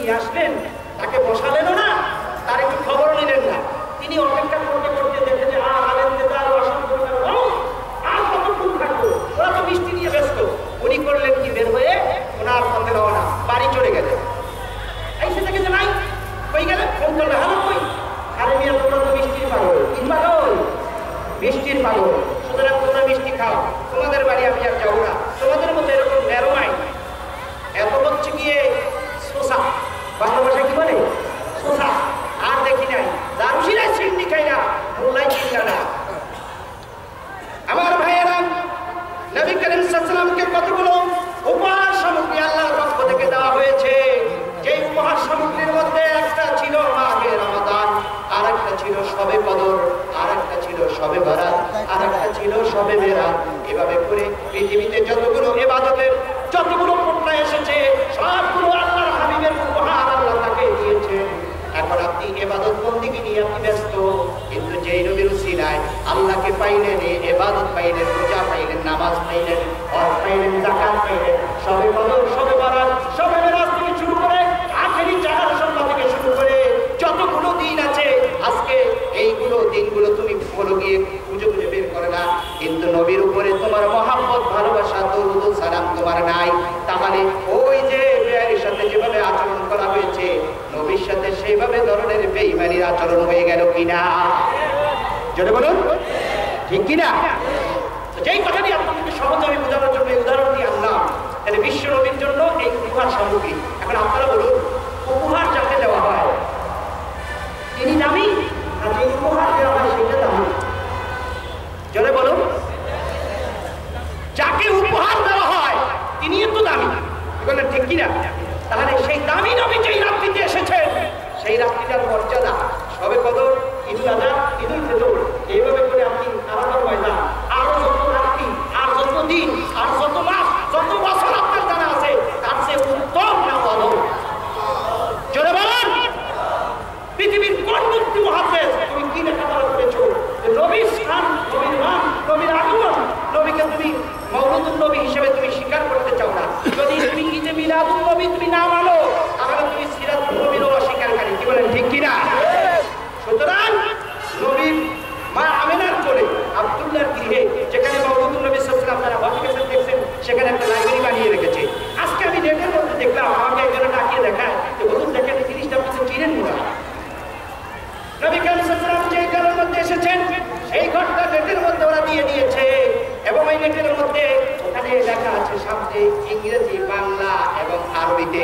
নিয়ে আসলেন, তাকে বসালেনও না, তার একটু খবর নিলেন না। তিনি অপেক্ষা করতে করতে দেখেন যে আর কতক্ষণ থাকবো, ওরা তো মিষ্টি নিয়ে ব্যস্ত। উনি করলেন কি, বের হয়ে ওনার পথে রওনা, বাড়ি চলে গেলেন। এই সে থেকে যে নাই কই গেলে ফোন করলে, হ্যালো কই? আরে মিয়া, তোমরা তো মিষ্টির পাগল। কি পাগল? মিষ্টির পাগল। সুতরাং তোমরা মিষ্টি খাও, তোমাদের বাড়ি আমি আর যাবো না। তোমাদের মতো এরকম ন্যারোমাই এত হচ্ছে গিয়ে শোষা, বাংলা ভাষায় কি বলে শোষা, আর দেখি নাই। দারুশিরাই সিন্ডি খাই না, মোল্লাই চিন্তা না। আমার ভাইয়েরা, নবী করিম সাল্লাল্লাহু আলাইহি ওয়াসাল্লামকে কতগুলো উপহার সামগ্রী আল্লাহর পক্ষ থেকে দেওয়া হয়েছে। যেই উপহার সামগ্রীর মধ্যে একটা ছিল মাহে রমাদান, আর একটা ছিল শবে কদর, আর একটা ছিল শবে বরাত, আর একটা ছিল শবে মেরাজ। এভাবে করে পৃথিবীতে যতগুলো ইবাদতের যতগুলো পর্যায়ে এসেছে সবগুলো আল্লাহর হাবিবের উপহার আল্লাহ তাকে দিয়েছেন। এখন আপনি ইবাদত বন্দেগী নিয়ে আপনি ব্যস্ত, কিন্তু যেই নবীর উসিলায় আল্লাহকে পাইলেন, ইবাদত পাইলেন, রোজা পাইলেন, নামাজ পাইলেন, হজ পাইলেন, যাকাত পাইলেন, শবে কদর, শবে বরাত, শবে মেরাজ থেকে শুরু করে আখেরি জাহার সন্ধ্যা থেকে শুরু করে যতগুলো দিন আছে, আজকে এইগুলো দিনগুলো তুমি বলো গিয়ে খুঁজে খুঁজে বের করে না, কিন্তু নবীর উপরে তোমার মহাব্বত, ভালোবাসা, দরুদ ও সালাম তোমার নাই। তাহলে ওই যে বেয়ারির সাথে যেভাবে আচরণ করা হয়েছে, নবীর সাথে সেইভাবে ধরনের বেঈমানির আচরণ হয়ে গেল কিনা? জোরে বলুন, ঠিক কিনা? যেই কথাটি আপনাদেরকে সহজে আমি বোঝানোর জন্য এই উদাহরণ দিয়ে আনলাম, তাহলে বিশ্ব নবীর জন্য এই উপহার সামগ্রী। এখন আপনারা বলুন, উপহার যাকে দেওয়া হয় তিনি দামি, আর যে উপহার দেওয়া হয় সেটা দামি? জোরে বলুন, যাকে উপহার দেওয়া হয় তিনি তো দামি, বলেন ঠিক কিনা? তাহলে সেই দামি নবী যেই রাত্রিতে এসেছেন, সেই রাত্রিটার মর্যাদা, শবে কদর, ঈদুল আযহা, ঈদুল ফিতর, এইভাবে করে আপনি আলাদা ময়দান, আরো যত রাত্রি, আর যত দিন, আর যত মাস, যত বছর আপনার জানা আছে, তার চেয়ে উত্তম না বলো? জোরে বলেন, পৃথিবীর কোন মুক্তি মহাদেশ তুমি কি লেখাপড়া করেছো? নবীর স্থান, নবীর মান, নবীর আগমন, নবীকে তুমি মওলুদুন নবী হিসেবে তুমি স্বীকার করতে চাও না। যদি তুমি ঈদে মিলাদুন নবী তুমি না মানো, তাহলে তুমি সিরাতুন নবীরও অস্বীকারকারী। কি বলেন, ঠিক কিনা? সুতরাং নবীর মা আমেনার কোলে আব্দুল্লাহর গৃহে, যেখানে মওলুদুন নবী সাল্লাল্লাহু আলাইহি ওয়াসাল্লাম আপনারা হকিকতে দেখছেন, সেখানে একটা লাইব্রেরি বানিয়ে রেখেছে। আজকে আমি নেটের মধ্যে দেখলাম, আমাকে একজন ডাকিয়ে দেখায় যে বলুন দেখেন এই জিনিসটা আপনি তো চিনেন না। নবী করিম সাল্লাল্লাহু আলাইহি ওয়াসাল্লাম যে ঘরের মধ্যে এসেছেন, সেই ঘরটা নেটের মধ্যে ওরা দিয়ে দিয়েছে, এবং এই নেটের মধ্যে ওখানে লেখা আছে সামনে ইংরেজি, বাংলা এবং আরবিতে।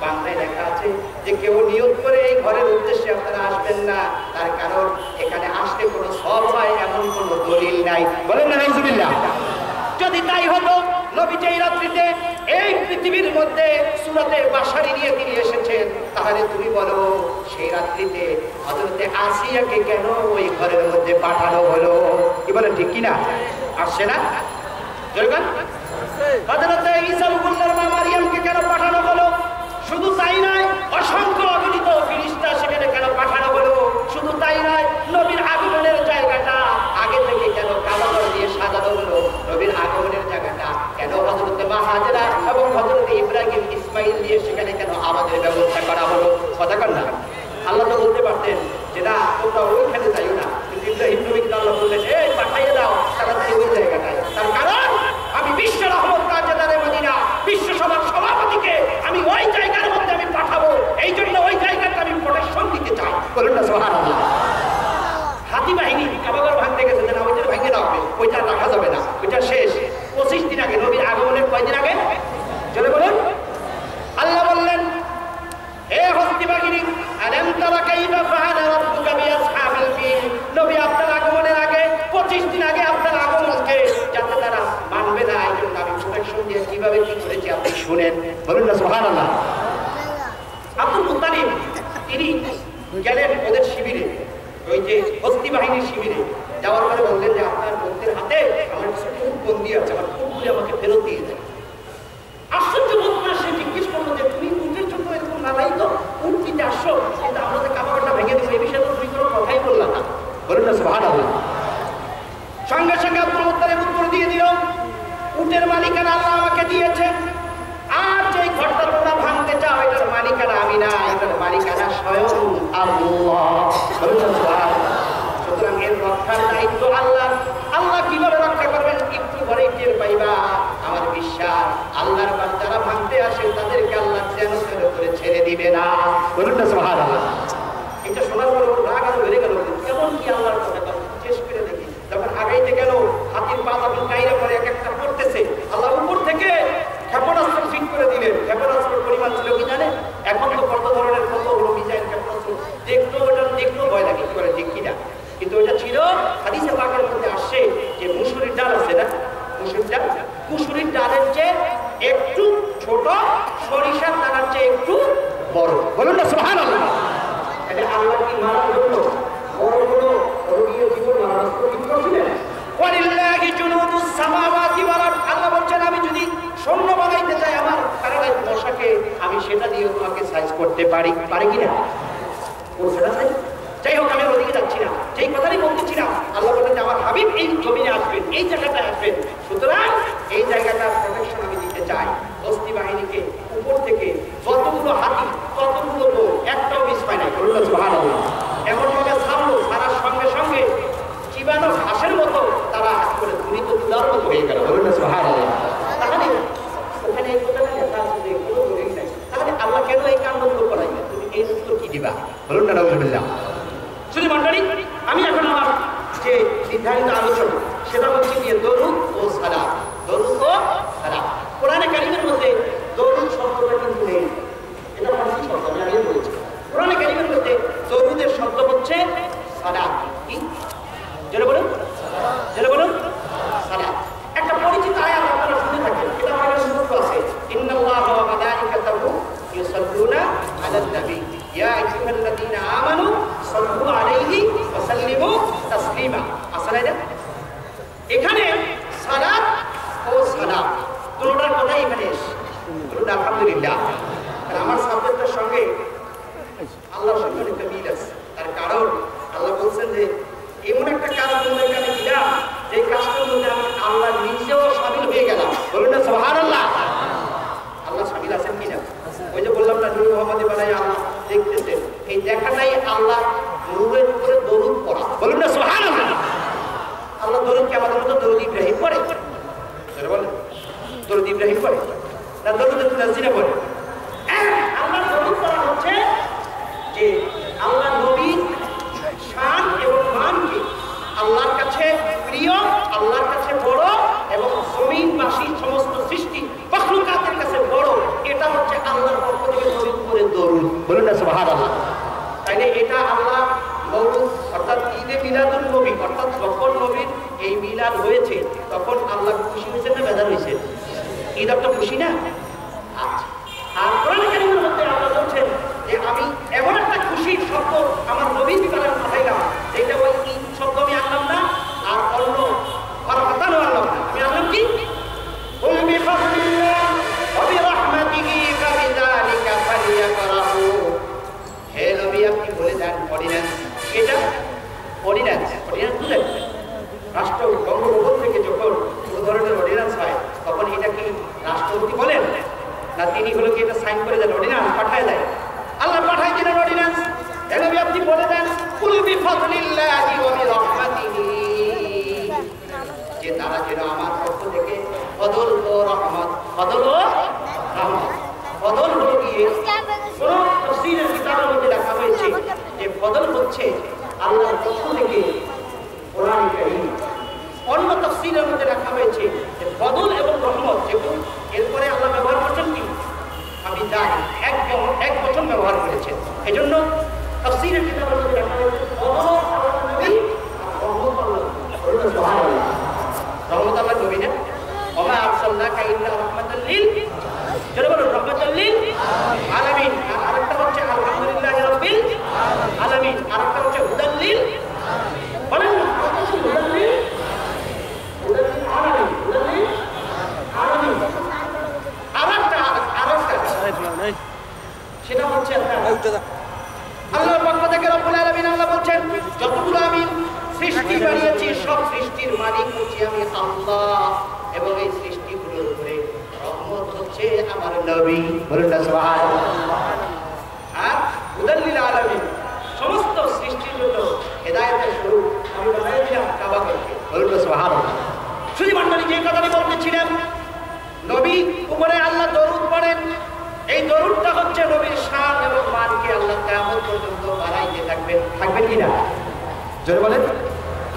বাংলায় লেখা আছে যে কেউ নিয়ত করে এই ঘরের উদ্দেশ্যে আপনারা আসবেন না, তার কারণ এখানে আসলে কোনো সওয়াব হয় এমন কোনো দলিল নাই। বলেন না নাউজুবিল্লাহ? যদি তাই হতো, নবী যেই রাত্রিতে এই পৃথিবীর মধ্যে সূরাতে বাশারি নিয়ে তিনি এসেছেন, তাহলে তুমি বলো সেই রাত্রিতে হযরতে আসিয়াকে কেন ওই ঘরের মধ্যে পাঠানো হলো? কি বলেন, ঠিক কিনা? আসছে না? জয়গান হযরতে ঈসা রুহুল্লাহর মা মারিয়ামকে কেন পাঠানো হলো? শুধু তাই নয়, অসংখ্য অগণিত ফেরেশতা সেখানে কেন পাঠানো হলো? শুধু তাই নয়, নবীর আগমনের জায়গাটা আগে থেকে কেন কাবাঘর দিয়ে সাজানো হলো? নবীর আগমনের জায়গাটা কেন হযরতে মা হাজেরা এবং হযরতে ইব্রাহিম, ইসমাইল দিয়ে সেখানে কেন আমাদের ব্যবস্থা করা হলো? কথা কন না? আল্লাহ তো বলতে পারতেন যে না, তোমরা ওইখানে যাইও না, কিন্তু ইব্রাহিম নবীকে আল্লাহ বললেন এই পাঠাইয়ে দাও তাড়াতাড়ি ওই জায়গাটায়। তার কারণ আমি বিশ্ব রহমত তাজদারে মদিনা, বিশ্ব সভার সভাপতিকে আমি ওই জায়গার মধ্যে আমি পাঠাবো, এই জন্য ওই জায়গাটা আমি প্রোটেকশন দিতে চাই। বলুন না সুবহানাল্লাহ? হাতি বাহিনী কাবাঘর ভাঙতে গেছে, না ওইটা ভেঙে দাও, ওইটা রাখা যাবে না, ওইটা শেষ। 25 দিন আগে, নবীর আগমনের কয়দিন আগে? চলে বলুন। আল্লাহ বললেন হে হস্তি বাহিনী, আলাম তারা কাইফা ফাআলা রাব্বুকা বিআসহাবিল ফিল, নবী আপনার আগমনের আগে 25 দিন আগে আপনার আগমনকে যাতে তারা মানবে না, এই জন্য আমি প্রোটেকশন দিয়ে কিভাবে কি করেছি আপনি শুনেন। বলুন না সুবহানাল্লাহ? আব্দুল মুত্তালিব তিনি গেলেন ওদের শিবিরে, ওই যে হস্তি বাহিনীর শিবিরে। যাওয়ার পরে বললেন যে আপনার বন্ধুদের হাতে আমার কিছু খুব বন্দী আছে, আমার খুবগুলি আমাকে ফেরত দিয়ে দেয়। আশ্চর্য বোধ করে সে জিজ্ঞেস করলো যে তুমি উটের জন্য এরকম নালাই তো উট কিনতে আসছো, কিন্তু আমরা যে কাবাঘরটা ভেঙে দেবো এই বিষয়ে তো তুমি কোনো কথাই বললাম না। বলুন না সুবহানাল্লাহ? সঙ্গে সঙ্গে আব্দুল মুত্তালিব উত্তর দিয়ে দিল, উটের মালিকানা আল্লাহ আমাকে দিয়েছেন, আর যে ঘরটা তোমরা ভাঙতে চাও এটার মালিকানা আমি না, দিবে না। বলুন না সুবহানাল্লাহ। এটা শোনার পর ওর রাগ আরো বেড়ে গেল, কেমন কি আল্লাহর কথা শেষ করে দেখি। যখন আগাইতে গেল হাতির পা যখন গাইরে পরে এক একটা করতেছে, আল্লাহ উপর থেকে ক্ষেপণাস্ত্র ফিট করে দিলেন। ক্ষেপণাস্ত্রের পরিমাণ ছিল কি জানেন? এখন তো কত ধরনের কত হলো মিসাইল ক্ষেপণাস্ত্র, দেখলো ভয় লাগে কি করে ঠিক কিনা, কিন্তু ওটা ছিল হাদিসে পাকের মধ্যে আসছে যে মুসুরির ডাল আছে না, মুসুরির ডালের চেয়ে একটু ছোট, সরিষার দানার চেয়ে একটু বড়। বলুন না সুবহানাল্লাহ। এটা আল্লাহ কি মারার জন্য বড় বড় রোগীয় জীবন মারার প্রতিজ্ঞা ছিলেন। ওয়ালিল্লাহি জুনুদুস সামাওয়াতি ওয়াল আরদ। আল্লাহ বলেন আমি যদি সৈন্য বানাইতে চাই আমার প্যারালাইজ মশাকে, আমি সেটা দিয়ে তোমাকে সাইজ করতে পারি কিনা? সেটা সাইজ। যাই হোক, আমি ওদিকে যাচ্ছি না, যেই কথাই বলতেছিলাম, আল্লাহ বলেন যে আমার হাবিব এই জমিনে আসবেন, এই জায়গাটা আসবেন, সুতরাং এই জায়গাটার প্রোটেকশন আমি দিতে চাই। বস্তি বাহিনীকে উপর থেকে যতগুলো হাতি ততগুলো লোক, একটাও মিস পায় নাই। বলুন সুবহানাল্লাহ। এমন ভাবে ছাড়লো, ছাড়ার সঙ্গে সঙ্গে চিবানো ঘাসের মতো তারা হাত করে ধুলিত তুলার মতো হয়ে গেল। বলুন সুবহানাল্লাহ। তাহলে ওখানে এই কথাটা লেখা আছে যে কোনো দলিল নাই, তাহলে আল্লাহ কেন এই কাণ্ডগুলো করাইবে? তুমি এই উত্তর কি দিবা? বলুন না আলহামদুলিল্লাহ। শুধু মণ্ডলী, আমি এখন আমার যে নির্ধারিত আলোচনা সেটা হচ্ছে গিয়ে দরুদ ও সালাম। দরুদ ও সালাম কোরআনে কারিমের মধ্যে দরুদ শব্দটা কিন্তু নেই, এটা ফার্সি শব্দ, আমি আগে বলেছি। কোরআনে কারিমের মধ্যে দরুদের শব্দ হচ্ছে সালাম। কি যেটা বলুন, সালাম। একটা পরিচিত আয়াত আপনারা শুনে থাকেন, এটা আমাদের সুযোগ আছে। ইন্নাল্লাহা ওয়া মালাইকাতাহু ইউসাল্লুনা আলান নবী ইয়া আইয়ুহাল্লাযীনা আমানু সাল্লু আলাইহি ওয়া সাল্লিমু তাসলিমা। আসলে না এখানে সালাত ও সালাম দুটোটার কথাই এখানে এসে। বলুন আলহামদুলিল্লাহ। আমার সাবজেক্টের সঙ্গে আল্লাহর সঙ্গে একটা মিল আছে। তার কারণ আল্লাহ বলছেন যে এমন একটা কাজ তোমরা এখানে দিলাম, যে কাজটার মধ্যে আমি আল্লাহ নিজেও শামিল হয়ে গেলাম। বলুন না সুবহানাল্লাহ। আল্লাহ শামিল আছেন কিনা? ওই যে বললাম না, নূর মুহাম্মদ বানাই আল্লাহ দেখতেছেন, এই দেখাটাই আল্লাহ নূরের উপরে দরুদ পড়া। বলুন না সুবহানাল্লাহ। আল্লাহ দরুদকে আমাদের মতো দরুদ ইব্রাহিম পড়ে, বলেন দরুদ ইব্রাহিম পড়ে না দরুদ নাজিরা পড়ে? আল্লাহ দরুদ পড়া হচ্ছে যে আল্লাহ নবীর শান এবং মানকে আল্লাহর কাছে প্রিয়, আল্লাহর কাছে বড় এবং জমিনবাসী সমস্ত সৃষ্টি মাখলুকাতের কাছে বড়, এটা হচ্ছে আল্লাহর পক্ষ থেকে নবীর উপরে দরুদ। বলুন না সুবহানাল্লাহ। তাইলে এটা আল্লাহ মওলুদ অর্থাৎ ঈদে মিলাদুন নবী, অর্থাৎ যখন নবীর এই মিলাদ হয়েছে তখন আল্লাহ খুশি হয়েছে না বেজার হয়েছে? ঈদ একটা খুশি না? আচ্ছা। আর কোরআনে কারিমের মধ্যে আল্লাহ বলছেন যে আমি এমন একটা খুশির শব্দ আমার নবীর বিকালে পাঠাইলাম, যেটা ওই ঈদ শব্দ আমি আনলাম না, আর অন্য ফারহাতানও আনলাম না। আমি আনলাম কি? কুল বিফাদলিল্লাহ ওয়া বিরহমাতিহি ফাবিযালিকা ফালিয়াফরাহু। হে নবী, আপনি বলে দেন অর্ডিন্যান্স। এটা অর্ডিন্যান্স বুঝলেন? রাষ্ট্র বঙ্গভবন থেকে যখন কোনো ধরনের অর্ডিন্যান্স হয় তখন এটা কি রাষ্ট্রপতি বলেন না, তিনি হলো কি এটা সাইন করে দেন, অর্ডিন্যান্স পাঠায় দেয়। আল্লাহ পাঠায় দিলেন অর্ডিন্যান্স। হে নবী, আপনি বলে দেন কুল বিফাদলিল্লাহি ওয়া বিরহমাতিহি, যে তারা যেন আমার পক্ষ থেকে ফজল ও রহমত, ফজল ও রহমত, ফজল হলো গিয়ে কোন তাফসীরের কিতাবের মধ্যে লেখা হয়েছে যে ফজল হচ্ছে আল্লাহর পক্ষ থেকে কোরআন কারীম। অন্য তাফসীরের মধ্যে লেখা হয়েছে যে ফজল এবং রহমত, এবং এরপরে আল্লাহ ব্যবহার করছেন কি? আমি জানি এক বচন ব্যবহার করেছেন। এই জন্য তাফসীরের কিতাবের মধ্যে লেখা হয়েছে ফজল আল্লাহ নবী, রহমত আল্লাহ। সুবহানাল্লাহ। রহমত আল্লাহ নবী না, ওমা আরসালনাকা ইল্লা রাহমাতাল লিল, যারা বলেন রাহমাতাল লিল আলামিন। আর আরেকটা হচ্ছে আলহামদুলিল্লাহি রাব্বিল আলামিন, আরেকটা হচ্ছে হুদাল লিল, বলেন না হুদাল লিল আলামিন, হুদাল লিল আলামিন। আরেকটা সেটা হচ্ছে আল্লাহর পক্ষ থেকে রব্বুল আলামিন। আল্লাহ বলছেন যতগুলো আমি সৃষ্টি বানিয়েছি সব সৃষ্টির মালিক হচ্ছি আমি আল্লাহ, এবং এই সৃষ্টিগুলোর উপরে রহমত হচ্ছে আমার নবী। বলুন না সুবহানাল্লাহ। আর হুদাল লিল আলামিন, সমস্ত সৃষ্টির জন্য হেদায়েতের স্বরূপ আমি বানিয়ে দিলাম কাবাকে। বলুন না সুবহানাল্লাহ। শুধু মণ্ডলী, যে কথাটি বলতেছিলাম, নবী উপরে আল্লাহ দরুদ পড়েন, এই দরুদটা হচ্ছে নবীর শান শানকে আল্লাহ কিয়ামত পর্যন্ত বাড়াইতে থাকবেন। থাকবেন কিনা জোরে বলেন।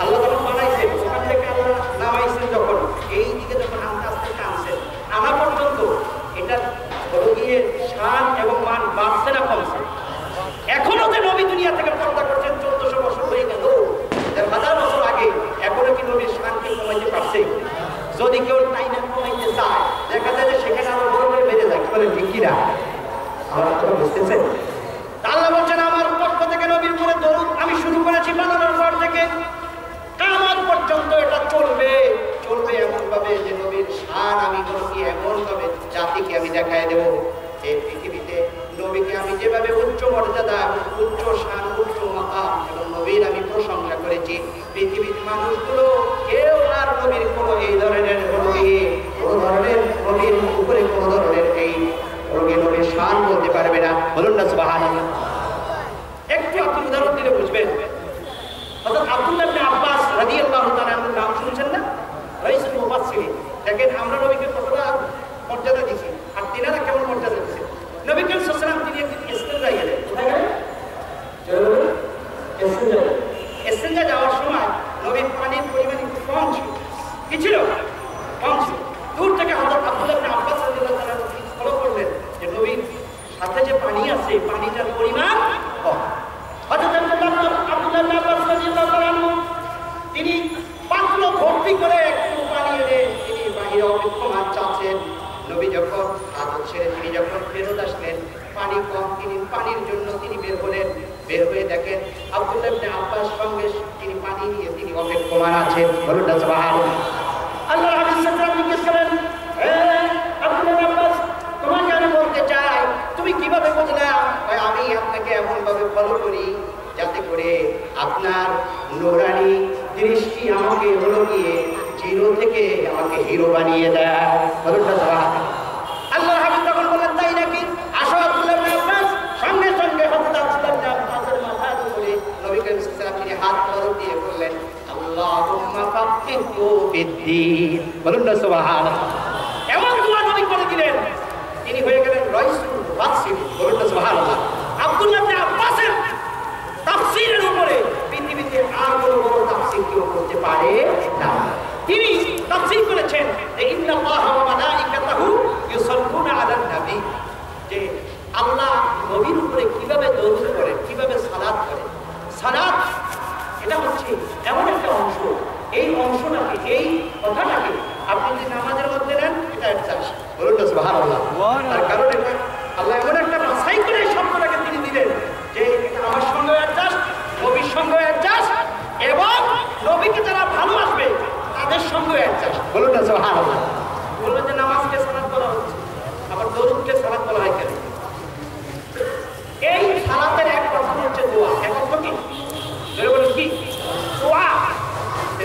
আল্লাহ যখন বানাইছেন ওখান থেকে আল্লাহ নামাইছেন যখন এই দিকে যখন আস্তে আস্তে টানছেন আনা পর্যন্ত এটা গিয়ে শান এবং মান বাড়ছে না কমছে? এখনো যে নবী দুনিয়া থেকে পর্দা করছেন 1400 বছর হয়ে গেল, 1000 বছর আগে, এখনো কি নবীর শানকে কমাইতে পারছে? যদি কেউ টাইনা কমাইতে চায় দেখা যায় যে সেখানে আরো বড় করে বেড়ে যায়। বলে ঠিক কিনা? আমার কথা বুঝতেছেন? আল্লাহ বলছেন আমার পক্ষ থেকে নবীর উপরে দরুদ আমি শুরু করেছি বানানোর পর থেকে কিয়ামত পর্যন্ত এটা চলবে। চলবে এমন ভাবে যে নবীর শান আমি করছি এমন ভাবে জাতিকে আমি দেখায় দেব। এই পৃথিবীতে নবীকে আমি যেভাবে উচ্চ মর্যাদা উচ্চ শান উচ্চ মাকাম এবং নবীর আমি প্রশংসা করেছি, পৃথিবীর মানুষগুলো কেউ আর নবীর কোনো এই ধরনের কোনো ধরনের নবীর উপরে কোনো ধরনের এই নবীর শান বলতে পারবে না। বলুন না সুবহানাল্লাহ। একটু আপনি উদাহরণ দিলে বুঝবেন। হযরত আব্দুল্লাহ ইবনে আব্বাস রাদিয়াল্লাহু তাআলা আনহু নাম শুনছেন না? রাইসুল মুফাসসিরিন। দেখেন আমরা নবীকে কতটা মর্যাদা দিয়েছি আর তিনারা কেমন মর্যাদা দিয়েছেন। নবী করিম সাল্লাল্লাহু আলাইহি ওয়াসাল্লাম তিনি একদিন ইস্তেনজায় গেলেন। কোথায় গেলেন? ইস্তেনজায় যাওয়ার সময় নবীর পানির পরিমাণ একটু কম ছিল। কি ছিল? কম ছিল। দূর থেকে হযরত আব্দুল্লাহ ইবনে আব্বাস রাদিয়াল্লাহু তাআলা ফলো করলেন যে নবীর সাথে যে পানি আছে পানিটার পরিমাণ কম। হযরত আব্দুল্লাহ ইবনে আব্বাস রাদিয়াল্লাহু তাআলা তিনি পাত্র ভর্তি করে একটু পানি এনে তিনি বাহিরে অপেক্ষমান চাচ্ছেন। নবী যখন হাত ছেড়ে তিনি যখন ফেরত আসলেন পানি কম, তিনি পানির জন্য তিনি বের হলেন। বের হয়ে দেখেন আব্দুল্লাহ ইবনে আব্বাস সঙ্গে তিনি পানি নিয়ে তিনি অপেক্ষমান আছেন। বলুন না সুবহানাল্লাহ। আল্লাহর হাবিব সাল্লাল্লাহু আলাইহি ওয়াসাল্লাম জিজ্ঞেস করেন, হে আব্দুল্লাহ ইবনে আব্বাস তোমাকে আমি বলতে চাই তুমি কিভাবে বুঝলা? আমি আপনাকে এমন ভাবে ফলো করি যাতে করে আপনার নূরানি দৃষ্টি আমাকে হলো গিয়ে জিরো থেকে আমাকে হিরো বানিয়ে দেয়। বলুন না সুবহানাল্লাহ। আল্লাহর হাবিব তখন বললেন তাই নাকি? আসো আব্দুল্লাহ ইবনে আব্বাস। সঙ্গে সঙ্গে হযরত আব্দুল্লাহ ইবনে আব্বাসের মাথার উপরে নবী করিম সাল্লাল্লাহু আলাইহি ওয়াসাল্লাম তিনি হাত মোবারক দিয়ে বললেন আল্লাহুম্মা ফাক্কিহু ফিদ্দীন। বলুন না সুবহানাল্লাহ। এমন দোয়া নবী করে দিলেন তিনি হয়ে গেলেন রাইসুল মুফাসসিরিন। বলুন না সুবহানাল্লাহ। আব্দুল্লাহ ইবনে আব্বাসের তাফসীরের উপরে পৃথিবীতে আর কোনো বড় তাফসীর কেউ করতে পারে না। তিনি তাফসীর করেছেন যে ইন্নাল্লাহা ওয়া মালাইকাতাহু ইউসাল্লুনা আলান নবী, যে আল্লাহ নবীর উপরে কিভাবে দরুদ করেন, কিভাবে সালাত করেন। সালাত এটা হচ্ছে এমন একটা অংশ, এই অংশটাকে এই কথাটাকে আপনি যদি নামাজের মধ্যে নেন এটা অ্যাডজাস্ট। বলুন না সুবহানাল্লাহ। তার কারণ এটা আল্লাহ এমন একটা বাছাই করে এই শব্দটাকে তিনি দিলেন যে এটা আমার সঙ্গে অ্যাডজাস্ট, নবীর সঙ্গে অ্যাডজাস্ট এবং নবীকে যারা ভালোবাসবে তাদের সঙ্গে অ্যাডজাস্ট। বলুন না সুবহানাল্লাহ। বলবেন যে নামাজকে সালাত বলা হচ্ছে, আবার দরুদকে সালাত বলা হয় কেন? এই সালাতের এক কথা হচ্ছে দোয়া। এক অর্থ কি? জোরে বলুন কি? দোয়া।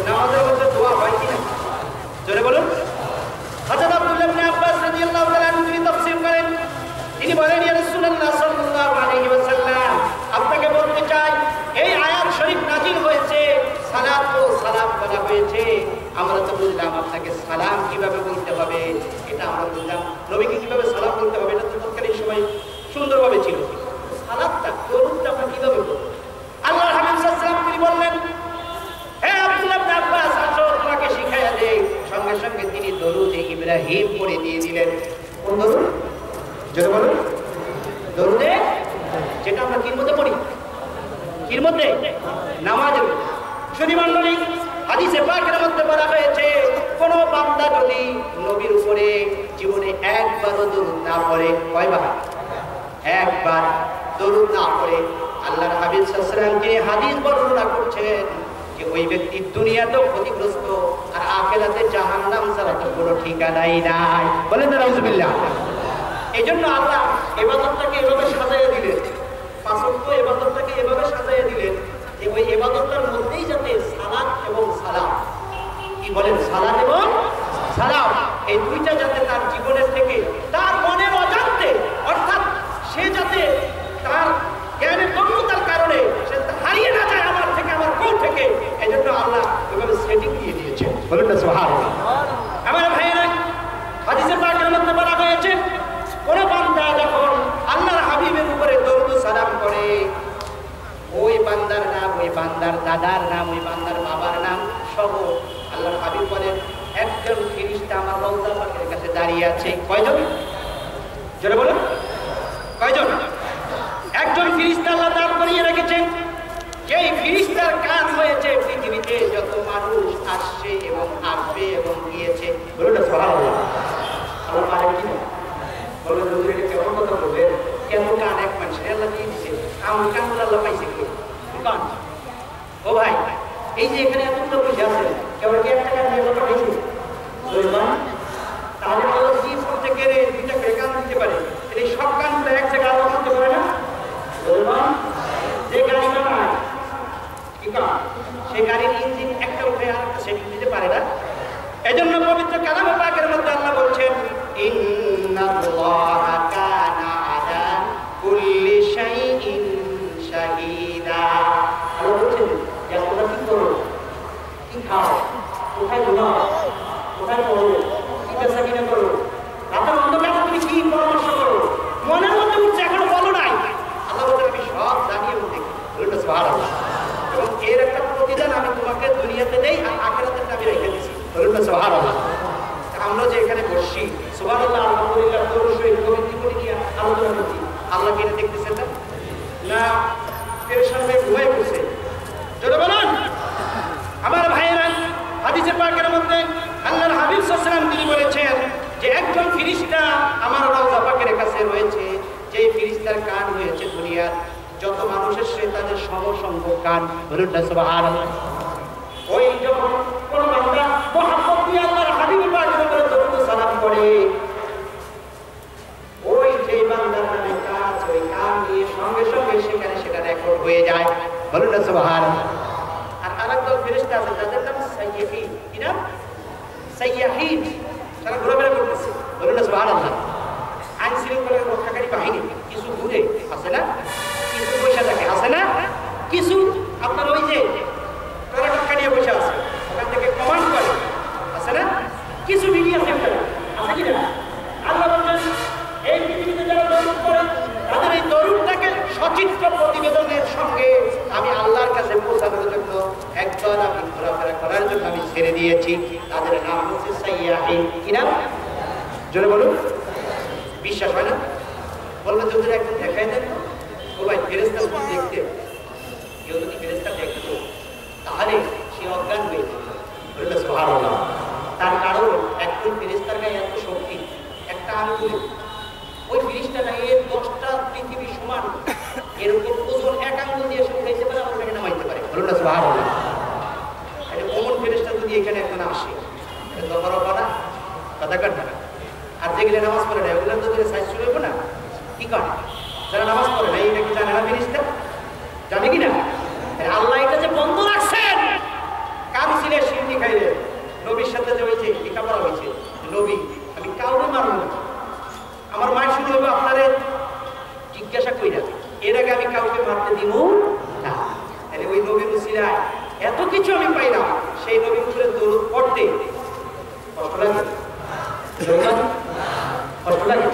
নামাজের মধ্যে দোয়া হয় কিনা জোরে বলুন। হযরত আব্দুল্লাহ ইবনে আব্বাস রাদিয়াল্লাহু তাআলা তিনি তাফসীর করেন, তিনি বলেন ইয়া রাসূলুল্লাহ সাল্লাল্লাহু আলাইহি ওয়াসাল্লাম আপনাকে বলতে চাই এই আয়াত শরীফ নাযিল হয়েছে সালাত ও সালাম বলা হয়েছে। আমরা তো বুঝলাম আপনাকে সালাম কিভাবে বলতে হবে, এটা আমরা বুঝলাম। নবীকে কিভাবে সালাম বলতে হবে এটা তো তৎকালীন সময় সুন্দরভাবে ছিল। সালাতটা দরুদটা আমরা কিভাবে বলব? আল্লাহর হাবিব সাল্লাল্লাহু আলাইহি ওয়াসাল্লাম তিনি বললেন হে আব্দুল্লাহ ইবনে আব্বাস আসো তোমাকে শিখাইয়া দেই। সঙ্গে সঙ্গে তিনি দরুদে ইব্রাহিম পড়ে দিয়ে দিলেন। কোন দরুদ? জোরে বলুন। দরুদে যেটা আমরা কির মধ্যে পড়ি? কির মধ্যে? নামাজের। শুনি মণ্ডলী হাদিসে পাকের মধ্যে বলা হয়েছে কোন বান্দা যদি নবীর উপরে জীবনে একবারও দরুদ না পড়ে, কয়বার? একবার দরুদ না পড়ে আল্লাহর হাবিব সাল্লাল্লাহু আলাইহি ওয়াসাল্লাম তিনি হাদিস বর্ণনা করছেন যে ওই ব্যক্তি দুনিয়াতেও ক্ষতিগ্রস্ত আর আখিরাতে জাহান্নাম ছাড়া তো কোনো ঠিকানাই নাই। বলেন না নাউজুবিল্লাহ। এই জন্য আল্লাহ ইবাদতটাকে এভাবে সাজাইয়া দিলেন, পাঁচ ওয়াক্ত ইবাদতটাকে এভাবে সাজাইয়া দিলেন যে ওই ইবাদতটার মধ্যেই যাতে সালাত এবং সালাম, কি বলেন, সালাত এবং সালাম, এই দুইটা যাতে তার জীবনের থেকে তার মনের অজান্তে অর্থাৎ সে যাতে তার জ্ঞানের গম্যতার কারণে সে হারিয়ে না যায় আমার থেকে, আমার কোল থেকে। এই জন্য আল্লাহ এভাবে সেটিং দিয়ে দিয়েছে। বলুন না সুবহানাল্লাহ। আমার ভাইয়েরা হাদিসে পাকের মধ্যে বলা হয়েছে কোন বান্দা যখন দাদার নাম, ওই বান্দার বাবার নাম সহ আল্লাহর হাবিব বলেন একজন ফেরেশতা আমার রওজা পাকের কাছে দাঁড়িয়ে আছে। কয়জন? জোরে বলুন, কয়জন? একজন ফেরেশতা আল্লাহ দান করিয়ে রেখেছেন, যেই ফেরেশতার কাজ হয়েছে পৃথিবীতে যত মানুষ আসছে এবং আসবে এবং গিয়েছে। বলুন না সুবহানাল্লাহ। আল্লাহ পারে কি বলবেন? হুজুর এটা কেমন কথা বলবেন? কেন কান এক মানুষের আল্লাহ দিয়ে দিচ্ছে, আমার কানগুলো আল্লাহ পাইছে কি কান? ও ভাই, এই যে এখানে এতগুলো বসে আছে, কেবল কি একটা কান দিয়ে আল্লাহ পাইছে? তাহলে আল্লাহ দিয়ে প্রত্যেকের দুইটা করে কান দিতে পারে, এই সব কানগুলো এক জায়গায় আল্লাহ করতে পারে না? যে গাড়ি বানায় কি কান, সেই গাড়ির ইঞ্জিন একটা উঠে আর একটা সেটিং দিতে পারে না। এজন্য পবিত্র কালামে পাকের মধ্যে আল্লাহ বলছেন ইন্নাল্লাহা কানা আলা কুল্লি শাইইন শাহিদা। আল্লাহ বলছেন যে তোমরা কি করো, কি খাও, কোথায় ঘুমাও, কোথায় পড়ো, কি বেচা কিনা করো, রাতের অন্ধকারে তুমি কি পরামর্শ করো, মনের মধ্যে উঠছে এখনো বলো নাই। আল্লাহ বলছেন আমি সব জানিয়ে বলতে বলতে সুবহানাল্লাহ। এবং এর একটা প্রতিদান আমি তোমাকে দুনিয়াতে দেই আর আখিরাতে আমি রেখে দিছি। বলুন সুবহানাল্লাহ। আমরা যে এখানে বসছি সুবহানাল্লাহ আলহামদুলিল্লাহ দরুদ শরীফ কবিতি করে কি আলোচনা করছি, আল্লাহ কি দেখতেছেন না? না পেরেশান হয়ে ঘুমিয়ে পড়ছে? জোরে বলুন আমার ভাইয়েরা। হাদিসে পাকের মধ্যে আল্লাহর হাবিব সাল্লাল্লাহু আলাইহি ওয়াসাল্লাম তিনি বলেছেন যে একজন ফেরেশতা আমার রওজা পাকের কাছে রয়েছে, যেই ফেরেশতার কান হয়েছে দুনিয়ার যত মানুষের সে তাদের সমসংখ্যক কান। বলুন না সুবহানাল্লাহ। ওই যখন কোন বান্দা মুহাম্মদ দিয়ে আল্লাহর হাবিবের পাকের উপরে দরুদ সালাম করে, ওই যে বান্দার নামে কাজ, ওই কান দিয়ে সঙ্গে সঙ্গে সেখানে সেটা রেকর্ড হয়ে যায়। বলুন না সুবহানাল্লাহ। আর আরেকদল ফেরেশতা আছে যাদের নাম সাইয়্যিহিন। কি নাম? সাইয়্যিহিন। তারা ঘোরাফেরা করতেছে। বলুন না সুবহানাল্লাহ। আইন শৃঙ্খলা রক্ষাকারী বাহিনী কিছু দূরে আছে না, কিছু পয়সা থাকে আছে না, কিছু আপনার ওই যে টরাটক্কা নিয়ে বসে আছে, ওখান থেকে কমান্ড করে আছে না, কিছু মিডিয়া সেন্টার আছে কি না? আল্লাহ বলেন এই পৃথিবীতে যারা দরুদ করে তাদের এই দরুদটাকে সচিত্র প্রতিবেদনের সঙ্গে আমি আল্লাহর কাছে পৌঁছানোর জন্য একদল আমি ঘোরাফেরা করার জন্য আমি ছেড়ে দিয়েছি। তাদের নাম হচ্ছে সাইয়্যিহিন। কি নাম? জোরে বলুন। বিশ্বাস হয় না? বলবেন যদি একদম দেখাই দেন। ও ভাই ফেরেশতা দেখতে, কেউ যদি ফেরেশতা দেখতো তাহলে সে অজ্ঞান হয়ে যেত। বলতে সুবহানাল্লাহ। তার কারণ একজন ফেরেশতার গায়ে এত শক্তি, একটা আঙ্গুল ওই ফেরেশতাটা এর 10টা পৃথিবী সমান এরকম ওজন এক আঙ্গুল দিয়ে সে উঠাইতে পারে, ওটাকে নামাইতে পারে। বলুন না সুবহানাল্লাহ। এটা কোমল ফেরেশতা যদি এখানে এখন আসে এটা তো বড় কথা কথা কাট না। আর যেগুলো নামাজ পড়ে না ওগুলো তো সাইজ শুরু হইব না। কি করে যারা নামাজ পড়ে না এটা কি জানে না ফেরেশতা? জানে কি না? আল্লাহ এটা যে বন্ধ রাখছেন, কার ছিলে সিন্নি খাইলে নবীর সাথে যে হয়েছে লেখাপড়া হয়েছে, নবী আমি কাউকে মারব না, আমার মায়ের শুরু হবে আপনাদের জিজ্ঞাসা কইরা, এর আগে আমি কাউকে মারতে দিব না। তাহলে ওই নবীর উসিলায় এত কিছু আমি পাইলাম, সেই নবীর উপরে দরুদ পড়তে কষ্ট লাগে? কষ্ট লাগে?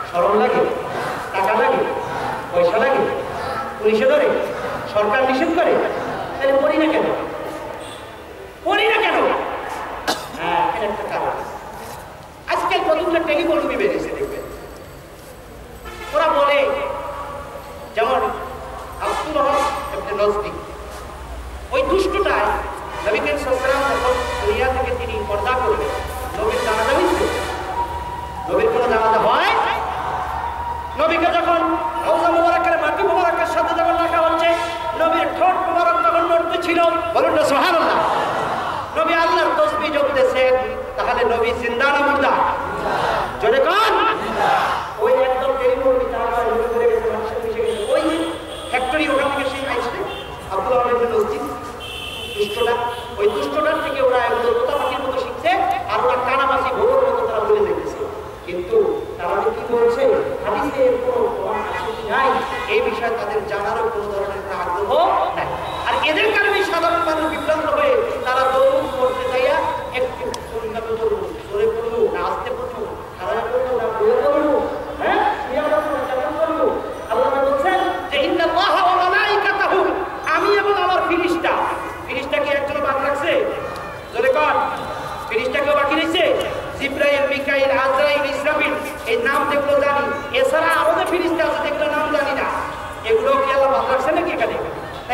শরম লাগে? টাকা লাগে? পয়সা লাগে? পুলিশে ধরে? সরকার নিষেধ করে? তাহলে পড়ি না কেন? পড়ি না কেন? হ্যাঁ, এর একটা কারণ। আজকাল কতগুলো টেলিফোনই বেরিয়েছে দেখবেন, ওরা বলে যেমন আব্দুল হক ইবনে নজদি, ওই দুষ্টটায় নবী করিম সাল্লাল্লাহু আলাইহি ওয়াসাল্লাম যখন দুনিয়া থেকে তিনি পর্দা করলেন, নবীর জানাজা হয়েছে? নবীর কোনো জানাজা হয়? নবীকে যখন রওজা মুবারাকের মাটি মুবারকের সাথে যখন রাখা হচ্ছে, নবীর ঠোঁট মুবারক তখন নড়তে ছিল। বলুন না সুবহানাল্লাহ। নবী আল্লাহর তাসবিহ জপতেছেন, তাহলে নবী জিন্দা না মুর্দা? জোরে কোন? ওই একদম টেলিফোন তারা ঘুরে গেছে, মানুষের মিশে গেছে, ওই ফ্যাক্টরি ওখান থেকে সেই আইসে আব্দুল আহমেদ নজদি দুষ্টটা, ওই দুষ্টটার থেকে ওরা এগুলো কোথাপাখির মতো শিখছে, আর ওরা কানামাছি ভোগের মতো তারা বলে দেখতেছে। কিন্তু তারা কি বলছে হাদিসে কোনো প্রমাণ আছে কি নাই এই বিষয়ে তাদের জানারও কোনো ধরনের আগ্রহ নাই। আর এদের কারণে সাধারণ মানুষ বিভ্রান্ত হয়ে তারা দরুদ পড়তে যাইয়া একটু পরিণত দরুদ জোরে পড়বো না আস্তে পড়বো, খারাপ পড়বো না বলে পড়বো, হ্যাঁ কেমন করবো? আল্লাহ বলছেন যে ইন্নাল্লাহা ওয়া মালাইকাতাহু, আমি এবং আমার ফেরেশতা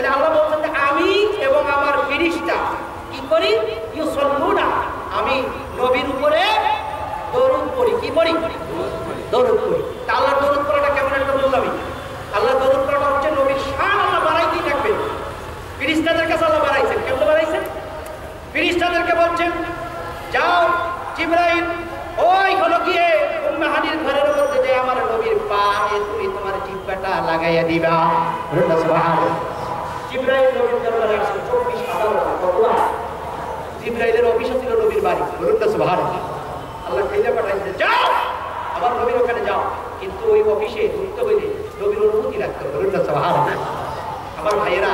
তাহলে আল্লাহ বলছেন যে আমি এবং আমার ফেরেশতা কি করি, ইউসাল্লুনা, আমি নবীর উপরে দরুদ পড়ি। কি পড়ি? দরুদ পড়ি। তা আল্লাহর দরুদ পড়াটা কেমন একটা বললাম। আল্লাহ দরুদ পড়াটা হচ্ছে নবীর শান আল্লাহ বাড়াইতেই থাকবেন। ফেরেশতাদের কাছে আল্লাহ বাড়াইছেন। কেমন বাড়াইছেন? ফেরেশতাদেরকে বলছেন যাও জিবরাইল ওই হলো গিয়ে উম্মে হানির ঘরের মধ্যে যে আমার নবীর পায়ে তুমি তোমার জিহ্বাটা লাগাইয়া দিবা। সুবহানাল্লাহ। জিবরাইল নবীর দরবারে আসেন 24,000 কতলা। জিবরাইলের অফিসে ছিল নবীর বাড়ি। সুবহানাল্লাহ। আল্লাহ কইলে পাঠাইছে যাও আমার নবীর ওখানে যাও, কিন্তু ওই অফিসে ঢুকতে হইলে নবীর অনুমতি রাখতে হবে। সুবহানাল্লাহ। আমার ভাইয়েরা,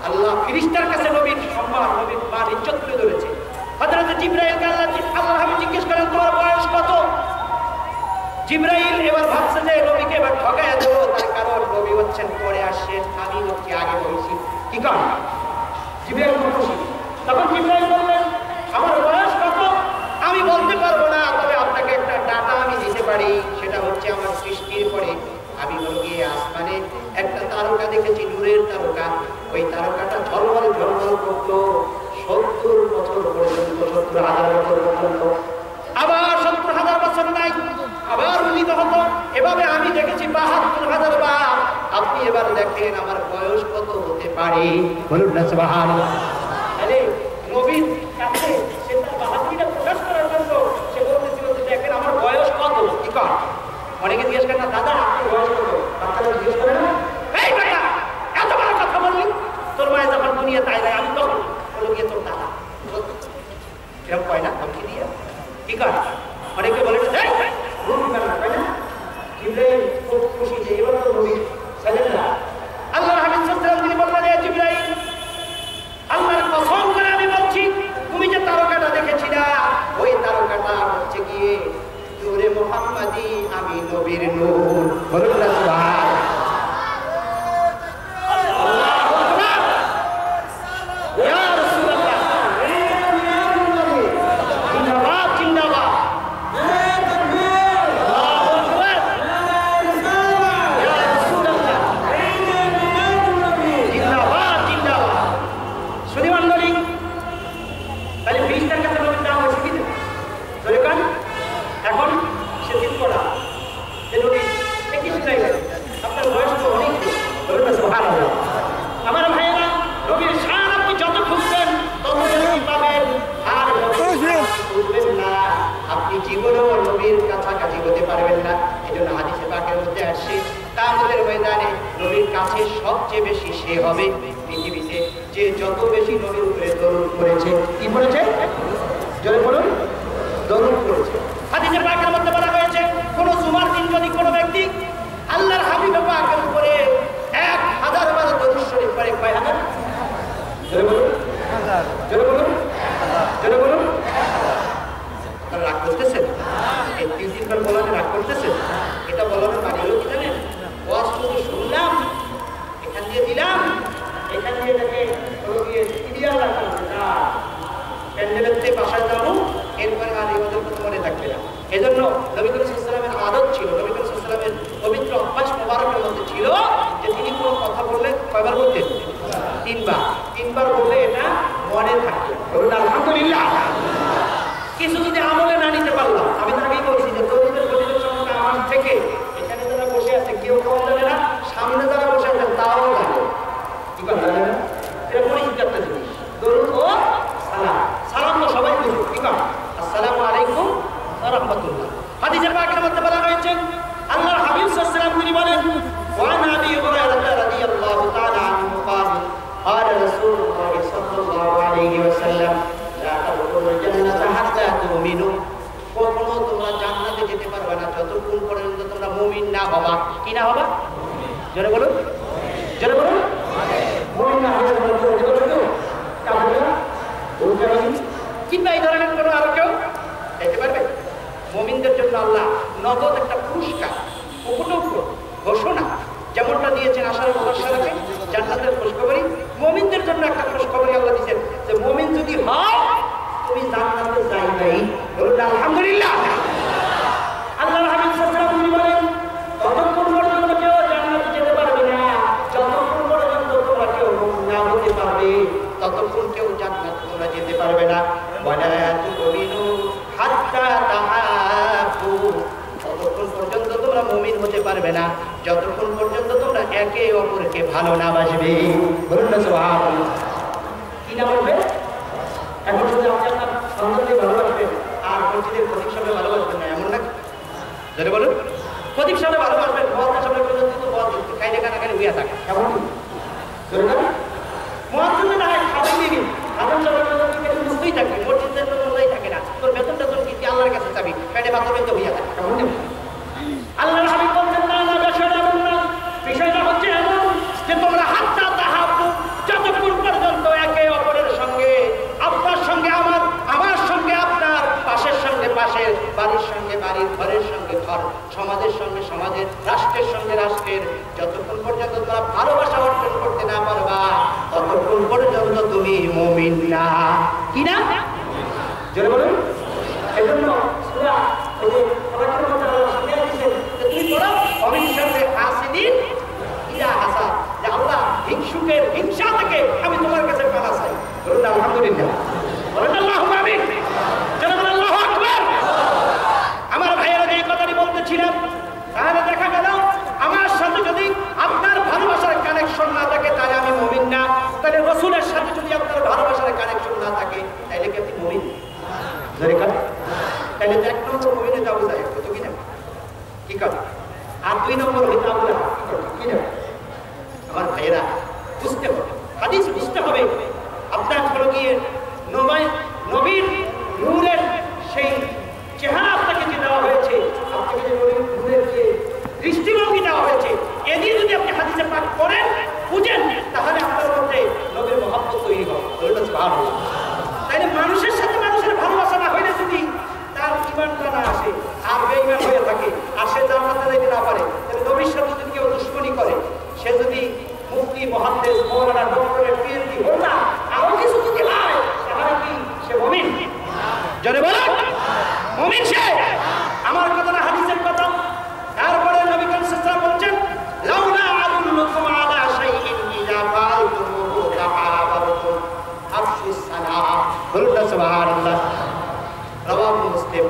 আল্লাহ ফেরেশতার কাছে নবীর সম্মান, নবীর মান ইজ্জত তুলে ধরেছে। হযরত জিবরাইলকে আল্লাহ হাবিব জিজ্ঞেস করেন তোমার বয়স কত? জিবরাইল এবার ভাবছে যে নবীকে এবার ঠকাইয়া দেবো, তার কারণ নবী হচ্ছেন পরে আসছেন, আমি হচ্ছি আগে বলছি। কি কারণ? জিবরাইল খুশি। তখন জিবরাইল বললেন আমার বয়স কত আমি বলতে পারবো না, তবে আপনাকে একটা ডাটা আমি দিতে পারি। সেটা হচ্ছে আমার সৃষ্টির পরে আমি হলো গিয়ে আসমানে একটা তারকা দেখেছি, নূরের তারকা। ওই তারকাটা ঝলমল ঝলমল করতো 70 বছর পর্যন্ত, 70,000 বছর পর্যন্ত। আবার 70,000 বছর নাই, আবার উন্নীত হতো। এভাবে আমি দেখেছি 72,000 বার। আপনি এবার দেখেন আমার বয়স কত হতে পারে। বলুন না সুবহানাল্লাহ। তাহলে নবীর কাছে সেটা বাহাদুরিটা প্রকাশ করার জন্য সে বলতেছিল যে দেখেন আমার বয়স কত। কি কর? অনেকে জিজ্ঞেস করেন না দাদা আপনার বয়স কত? বাচ্চারা জিজ্ঞেস করে না এই বেটা এত বড় কথা বললি, তোর মায়ের যখন দুনিয়া তাই যায় আমি তখন বলে গিয়ে তোর দাদা এরকম কয় না ধমকি দিয়ে। কি কর? অনেকে বলে জিবরাইল খুব খুশি যে এবার তো নবী সাল্লাল্লাহু আল্লাহর হাবিব সাল্লাল্লাহু আলাইহি ওয়াসাল্লাম তিনি বললেন এ জিবরাইল আল্লাহর কসম করে আমি বলছি তুমি যে তারকাটা দেখেছি না ওই তারকাটা হচ্ছে গিয়ে নূরে মুহাম্মাদি, আমি নবীর নূর। বলুন না সুবহানাল্লাহ। সবচেয়ে বেশি সে হবে পৃথিবীতে যে যত বেশি নবীর উপরে দরুদ করেছে। কি বলেছে? জোরে বলুন। দরুদ করেছে। হাদিসে পাকের মধ্যে বলা হয়েছে কোন জুমার দিন যদি কোনো ব্যক্তি আল্লাহর হাবিব পাকের উপরে 1000 বার দরুদ শরীফ পড়ে, কয় হাজার? জোরে বলুন। জোরে বলুন। জোরে বলুন। রাগ করতেছেন? এই 3-3 বার বলাতে রাগ করতেছেন? এটা বলার মানে হলো কি জানেন? ওয়াজ শুধু শুনলাম, এখান দিয়ে দিলাম, এখান দিয়ে এটাকে সিরিয়াল রাখলাম না, প্যান্ডেলের থেকে বাসায় যাবো, এরপরে আর এই ওদের কথা মনে থাকবে না। এই জন্য নবী করিম সাল্লাল্লাহু আলাইহি ওয়াসাল্লামের আদত ছিল, নবী করিম সাল্লাল্লাহু আলাইহি ওয়াসাল্লামের পবিত্র অভ্যাস মোবারকের মধ্যে ছিল যে তিনি কোনো কথা বললে কয়বার বলতেন? 3 বার। 3 বার বললে এটা মনে থাকবে। বলুন আলহামদুলিল্লাহ। কিছু যদি আমলে না নিতে পারলাম, আমি তো আগেই বলছি যে তরুণদের গতির সঙ্গে আমার থেকে এখানে যারা বসে আছে কেউ কম জানে না, সামনে যারা বসে আছেন তাও জানে। কি কথা জানে না? এটা পরিচিত একটা জিনিস। দরুদ ও সালাম। সালাম তো সবাই বুঝুন। কি কথা? আসসালামু আলাইকুম ওয়া রাহমাতুল্লাহ। হাদিসের পাকের মধ্যে বলা হয়েছে আল্লাহর হাবিব সাল্লাল্লাহু আলাইহি ওয়াসাল্লাম তিনি বলেন ওয়া নবী হুরায়রা রাদিয়াল্লাহু তাআলা আনহু قال قال رسول الله صلى الله عليه وسلم لا تدخلوا الجنة حتى تؤمنوا। কখনো তোমরা জান্নাতে যেতে পারবে না যতক্ষণ পর্যন্ত তোমরা মুমিন না হবা। কি না হবা? জোরে বলুন। জোরে বলুন। মুমিন না হলে কিংবা এই ধরনের কোনো আরো কেউ যেতে পারবে? মুমিনদের জন্য আল্লাহ নগদ একটা পুরস্কার, উপলক্ষ, ঘোষণা যেমনটা দিয়েছেন আশার মুবাশশারাকে জান্নাতের খুশখবরি, মুমিনদের জন্য একটা খুশখবরি আল্লাহ দিয়েছেন যে মুমিন যদি হও তুমি জান্নাতে যাইবেই। বলুন আলহামদুলিল্লাহ। আল্লাহর হাবিব সাল্লাল্লাহু আলাইহি ওয়াসাল্লাম বলেন ততক্ষণ পর্যন্ত কেউ জান্নাতে যেতে পারবে না যতক্ষণ পর্যন্ত তোমরা কেউ মুমিন না যতক্ষণ পর্যন্ত তোমরা একে অপরকে ভালো না বাসবে। বলুন না সুবহানাল্লাহ। কি না বলবে? এখন শুধু আপনি আপনার সন্তানকে ভালোবাসবেন আর মসজিদের প্রতীক সামনে ভালোবাসবেন না, এমন নাকি? যদি বলুন প্রতীক সামনে ভালোবাসবেন, মহাদের সামনে পর্যন্ত তো বল খাইলে কানাকানি হইয়া থাকে, এমন মহাজন্য না হয় খাবার দিবি, খাবার সামনে পর্যন্ত কিন্তু বুঝতেই থাকবে, মসজিদের তো বললেই থাকে না, তোর বেতন টেতন কিন্তু আল্লাহর কাছে চাবি, পেটে বাচ্চা বেতন হইয়া থাকে, এমন নেই। আল্লাহ হাবিব বলছেন না না বিষয়টা এমন না, বিষয়টা হচ্ছে এমন যে তোমরা হাত্তা তাহাব্বু, যতক্ষণ পর্যন্ত একে অপরের সঙ্গে, আপনার সঙ্গে আমার, আমার সঙ্গে আপনার, পাশের সঙ্গে পাশের, বাড়ির সঙ্গে বাড়ির, ঘরের সঙ্গে ঘর, সমাজের সঙ্গে সমাজের, রাষ্ট্রের সঙ্গে রাষ্ট্রের, যতক্ষণ পর্যন্ত তোমরা ভালোবাসা অর্জন করতে না পারবা ততক্ষণ পর্যন্ত তুমি মুমিন না। কি না? জোরে বলুন। এজন্য সূরা ওই যে ফালাকের মধ্যে আল্লাহ শিখিয়ে দিয়েছেন যে তুমি পড়ো অবিশ্বাসে হাসিদিন ইলা হাসাদ, যে আল্লাহ হিংসুকের হিংসা থেকে আমি তোমার কাছে পানা চাই। বলুন আলহামদুলিল্লাহ, বলুন আল্লাহুম্মা আমিন, জনাব আল্লাহু আকবার। আমার ভাইয়েরা যে কথাটি বলতেছিলাম, তাহলে দেখা গেল আমার সাথে যদি আপনার ভালোবাসার কানেকশন না থাকে তাহলে আমি মুমিন না, তাহলে রাসূলের সাথে যদি আপনার ভালোবাসার কানেকশন না থাকে তাহলে কি আপনি মুমিন? জোরে কথা। তাহলে তো এক নম্বর মুমিনে যাবো যায় তো কি না? কি কথা? আর দুই নম্বর হইতে আমরা কি না? আমার ভাইয়েরা বুঝতে হবে, হাদিস বুঝতে হবে। আপনার হলো গিয়ে নবীর নূরের সেই চেহারা আপনাকে যে দেওয়া হয়েছে, আপনাকে যে নূরের যে দৃষ্টিভঙ্গি দেওয়া হয়েছে, এদিকে যদি আপনি হাদিসে পাঠ করেন, বুঝেন, তাহলে আপনার মধ্যে নবীর মহব্বত তৈরি হবে। সুবহানাল্লাহ। তাইলে মানুষের সাথে মানুষের ভালোবাসা না হইলে যদি তার ঈমানটা না আসে আর বেঈমান হয়ে থাকে আর সে জান্নাতে যাইতে না পারে, তাহলে নবীর সাথে যদি কেউ দুশমনি করে, সে যদি মুফতি, মুহাদ্দিস, মাওলানা, ডক্টরের পিএইচডি হোল্ডার আরো কিছু যদি হয়, তাহলে কি সে মুমিন? জোরে বলুন, মুমিন সে। আমার কথা না হাদিসের কথা। তারপরে নবী কারীম সাল্লাল্লাহু আলাইহি ওয়াসাল্লাম বলেন, লাউলা আদুল্লুকুম আলা শাইইন ইযা ফাআলতুমুহু তাহাবাবতুম আফশুস সালাম। বলুন সুবহানাল্লাহ। রাওয়াহু মুসলিম।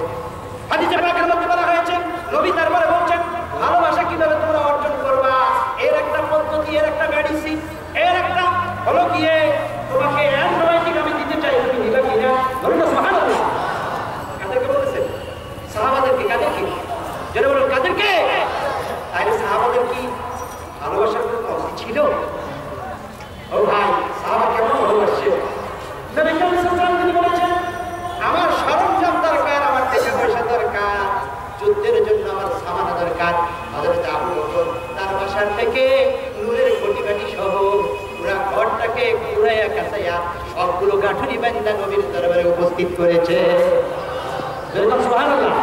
হাদিসে পাকের মধ্যে বলা হয়েছে, নবী তারপরে বলেন, ভালোবাসা কিভাবে তোমরা অর্জন করবা, এর একটা পদ্ধতি, এর একটা মেডিসিন, এর একটা হলো গিয়ে তোমাকে অ্যান্টিবায়োটিক আমি দিতে চাই, তুমি নিবা কিনা? বলুন সুবহানাল্লাহ। কাদেরকে বলেছেন? সাহাবাদেরকে। কাদেরকে? যারা বলুন কাদেরকে? তাহলে সাহাবাদের কি ভালোবাসার কোনো অভাব ছিল? ও ভাই, সাহাবা কেমন ভালোবাসছে? নবী কারীম সাল্লাল্লাহু আলাইহি ওয়াসাল্লাম তিনি বলেছেন, আমার সরঞ্জাম দরকার, আমার টাকা পয়সা দরকার, যুদ্ধের জন্য আমার সামান দরকার। হযরত আবু বকর তার বাসার থেকে নূরের কোটিবাটি সহ পুরা ঘরটাকে ঘুরাইয়া কাছাইয়া সবগুলো গাঁঠুনি বান্দা নবীর দরবারে উপস্থিত করেছে। সুবহানাল্লাহ।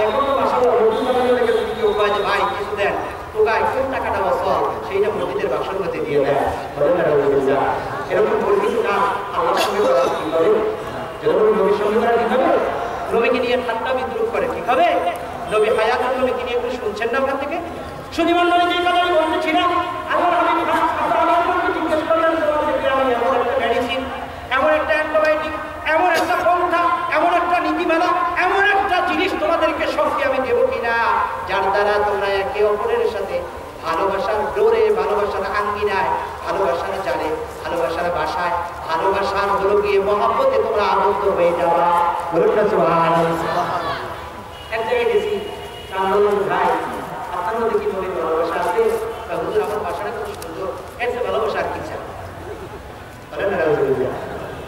এখন তো মাশাআল্লাহ নতুন বানানো লেগে কি উপায়, ভাই কিছু দেন, তোকা কোন টাকাটা বসল সেইটা মসজিদের বাক্সের মধ্যে দিয়ে দেয়। বলেন আলহামদুলিল্লাহ। এরকম বলবিত কাজ আল্লাহর সঙ্গে করা ঠিক হবে? যেরকম নবীর সঙ্গে করা ঠিক হবে? নবীকে নিয়ে ঠাট্টা বিদ্রুপ করে ঠিক হবে? নবী হায়াতুল নবীকে নিয়ে একটু শুনছেন না ওখান থেকে? সুধীমণ্ডলী যে কথাই বলতেছিলাম, আল্লাহর হাবিব আমাকে জিজ্ঞেস করলেন, তোমাদেরকে আমি এমন একটা মেডিসিন, এমন একটা অ্যান্টিবায়োটিক, এমন একটা পন্থা, এমন একটা নীতিমালা, এমন একটা জিনিস তোমাদেরকে শক্তি আমি দেবো কিনা, যার দ্বারা তোমরা একে অপরের সাথে ভালোবাসার ডোরে, ভালোবাসার আঙ্গিনায়, ভালোবাসার জালে, ভালোবাসার বাসায়, ভালোবাসার হলো গিয়ে মহব্বতে তোমরা আবদ্ধ হয়ে যাওয়া। বলুন না সুবহানাল্লাহ। এক জায়গায় গেছি, কান্দন ভাই, আপনার মধ্যে কি নবীর ভালোবাসা আছে? হুজুর আমার বাসাটা খুব সুন্দর, এর যে ভালোবাসা আর কি চান? বলেন না রাসূলুল্লাহ।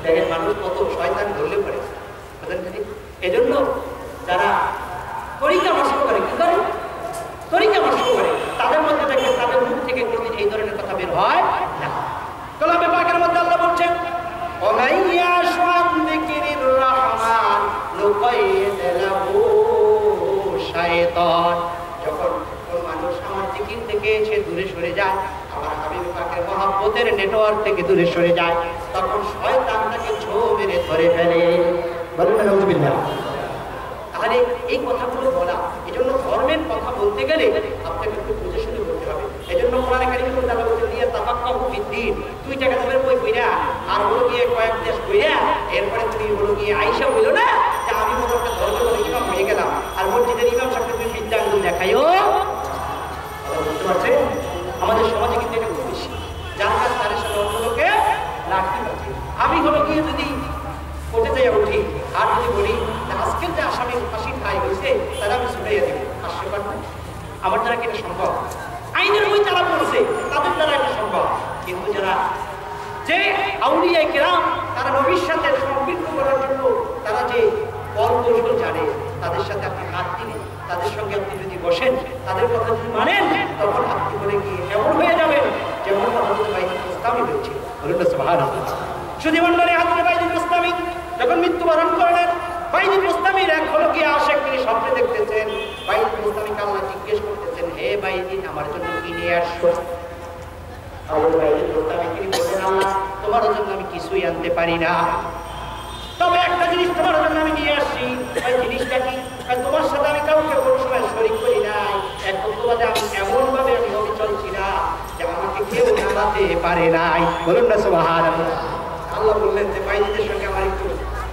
দেখেন মানুষ কত শয়তান ধরলে পড়ে। এজন্য যারা তরিকা নষ্ট করে, কি করে? তরিকা নষ্ট করে, তাদের মধ্যে দেখেন তাদের মুখ থেকে কোনদিন এই ধরনের কথা বের হয় না। কালামে পাকের মধ্যে আল্লাহ বলছেন, ওমাইয়াশু আন যিকরির রহমান নুকাইয়িদ লাহু শাইতান। যখন কোন মানুষ আমার জিকির থেকে সে দূরে সরে যায়, আমার হাবিব পাকের মহব্বতের নেটওয়ার্ক থেকে দূরে সরে যায়, তখন শয়তান তাকে ছো মেরে ধরে ফেলে। বলুন আলহামদুলিল্লাহ। তাহলে এই কথাগুলো বলা, এই জন্য ধর্মের কথা বলতে গেলে আপনাকে একটু বুঝে শুনে বলতে হবে। এই জন্য কোরআনে কারিমে আল্লাহ বলেছেন, নিয়ে তাফাক্কাহু ফিদ্দীন, 2 টাকা দামের বই কইরা আর হলো গিয়ে কয়েক দেশ কইরা এরপরে তুমি হলো গিয়ে আয়েশা বললো না যে আমি মতো একটা ধর্মের ইমাম হয়ে গেলাম আর মসজিদের ইমাম সাহেবকে তুমি বিদ্যা আঙ্গুল দেখাইও। আমাদের সমাজে কিন্তু এটা খুব বেশি, যার কাজ তার সাথে অন্য লোকে লাঠি বাজে। আমি হলো গিয়ে যদি কোর্টে যাই উঠি আর যদি বলি আজকের যে আসামির ফাঁসির রায় হয়েছে তারা আমি ছুটাইয়া দেবো, হাস্যকর না? আমার দ্বারা কি এটা সম্ভব? আইনের বই তারা পড়ছে, তাদের দ্বারা এটা সম্ভব। কিন্তু যারা যে আউলিয়া কেরাম তারা নবীর সাথে সম্পৃক্ত করার জন্য তারা যে পর কৌশল জানে, তাদের সাথে আপনি হাত দিলে, তাদের সঙ্গে আপনি যদি বসেন, তাদের কথা যদি মানেন, তখন আপনি বলে গিয়ে এমন হয়ে যাবেন যেমন হযরত বাইতুল মুস্তামি হয়েছিল। বলুন সুবহানাল্লাহ। শুধু মন্ডলে হযরত বাইতুল মুস্তামি যখন মৃত্যুবরণ করলেন, বাইতুল মুস্তামির এক হলো গিয়ে আশেক, তিনি স্বপ্নে দেখতেছেন বাইতুল মুস্তামিকে আল্লাহ জিজ্ঞেস করতেছেন, হে বাইতুল আমার জন্য কি নিয়ে আসছো? তিনি বললেন, আল্লাহ তোমার জন্য আমি কিছুই আনতে পারি না, তবে একটা জিনিস তোমার জন্য আমি নিয়ে আসছি। ওই জিনিসটা কি? তোমার সাথে আমি কাউকে কোনো সময় শরীক করি নাই, এক বক্তব্যে আমি এমন ভাবে আমি নবী চলছি না যে আমাকে কেউ নাড়াতে পারে নাই। বলুন না সুবহানাল্লাহ। আল্লাহ বললেন যে বাইজিদের সঙ্গে আমার একটু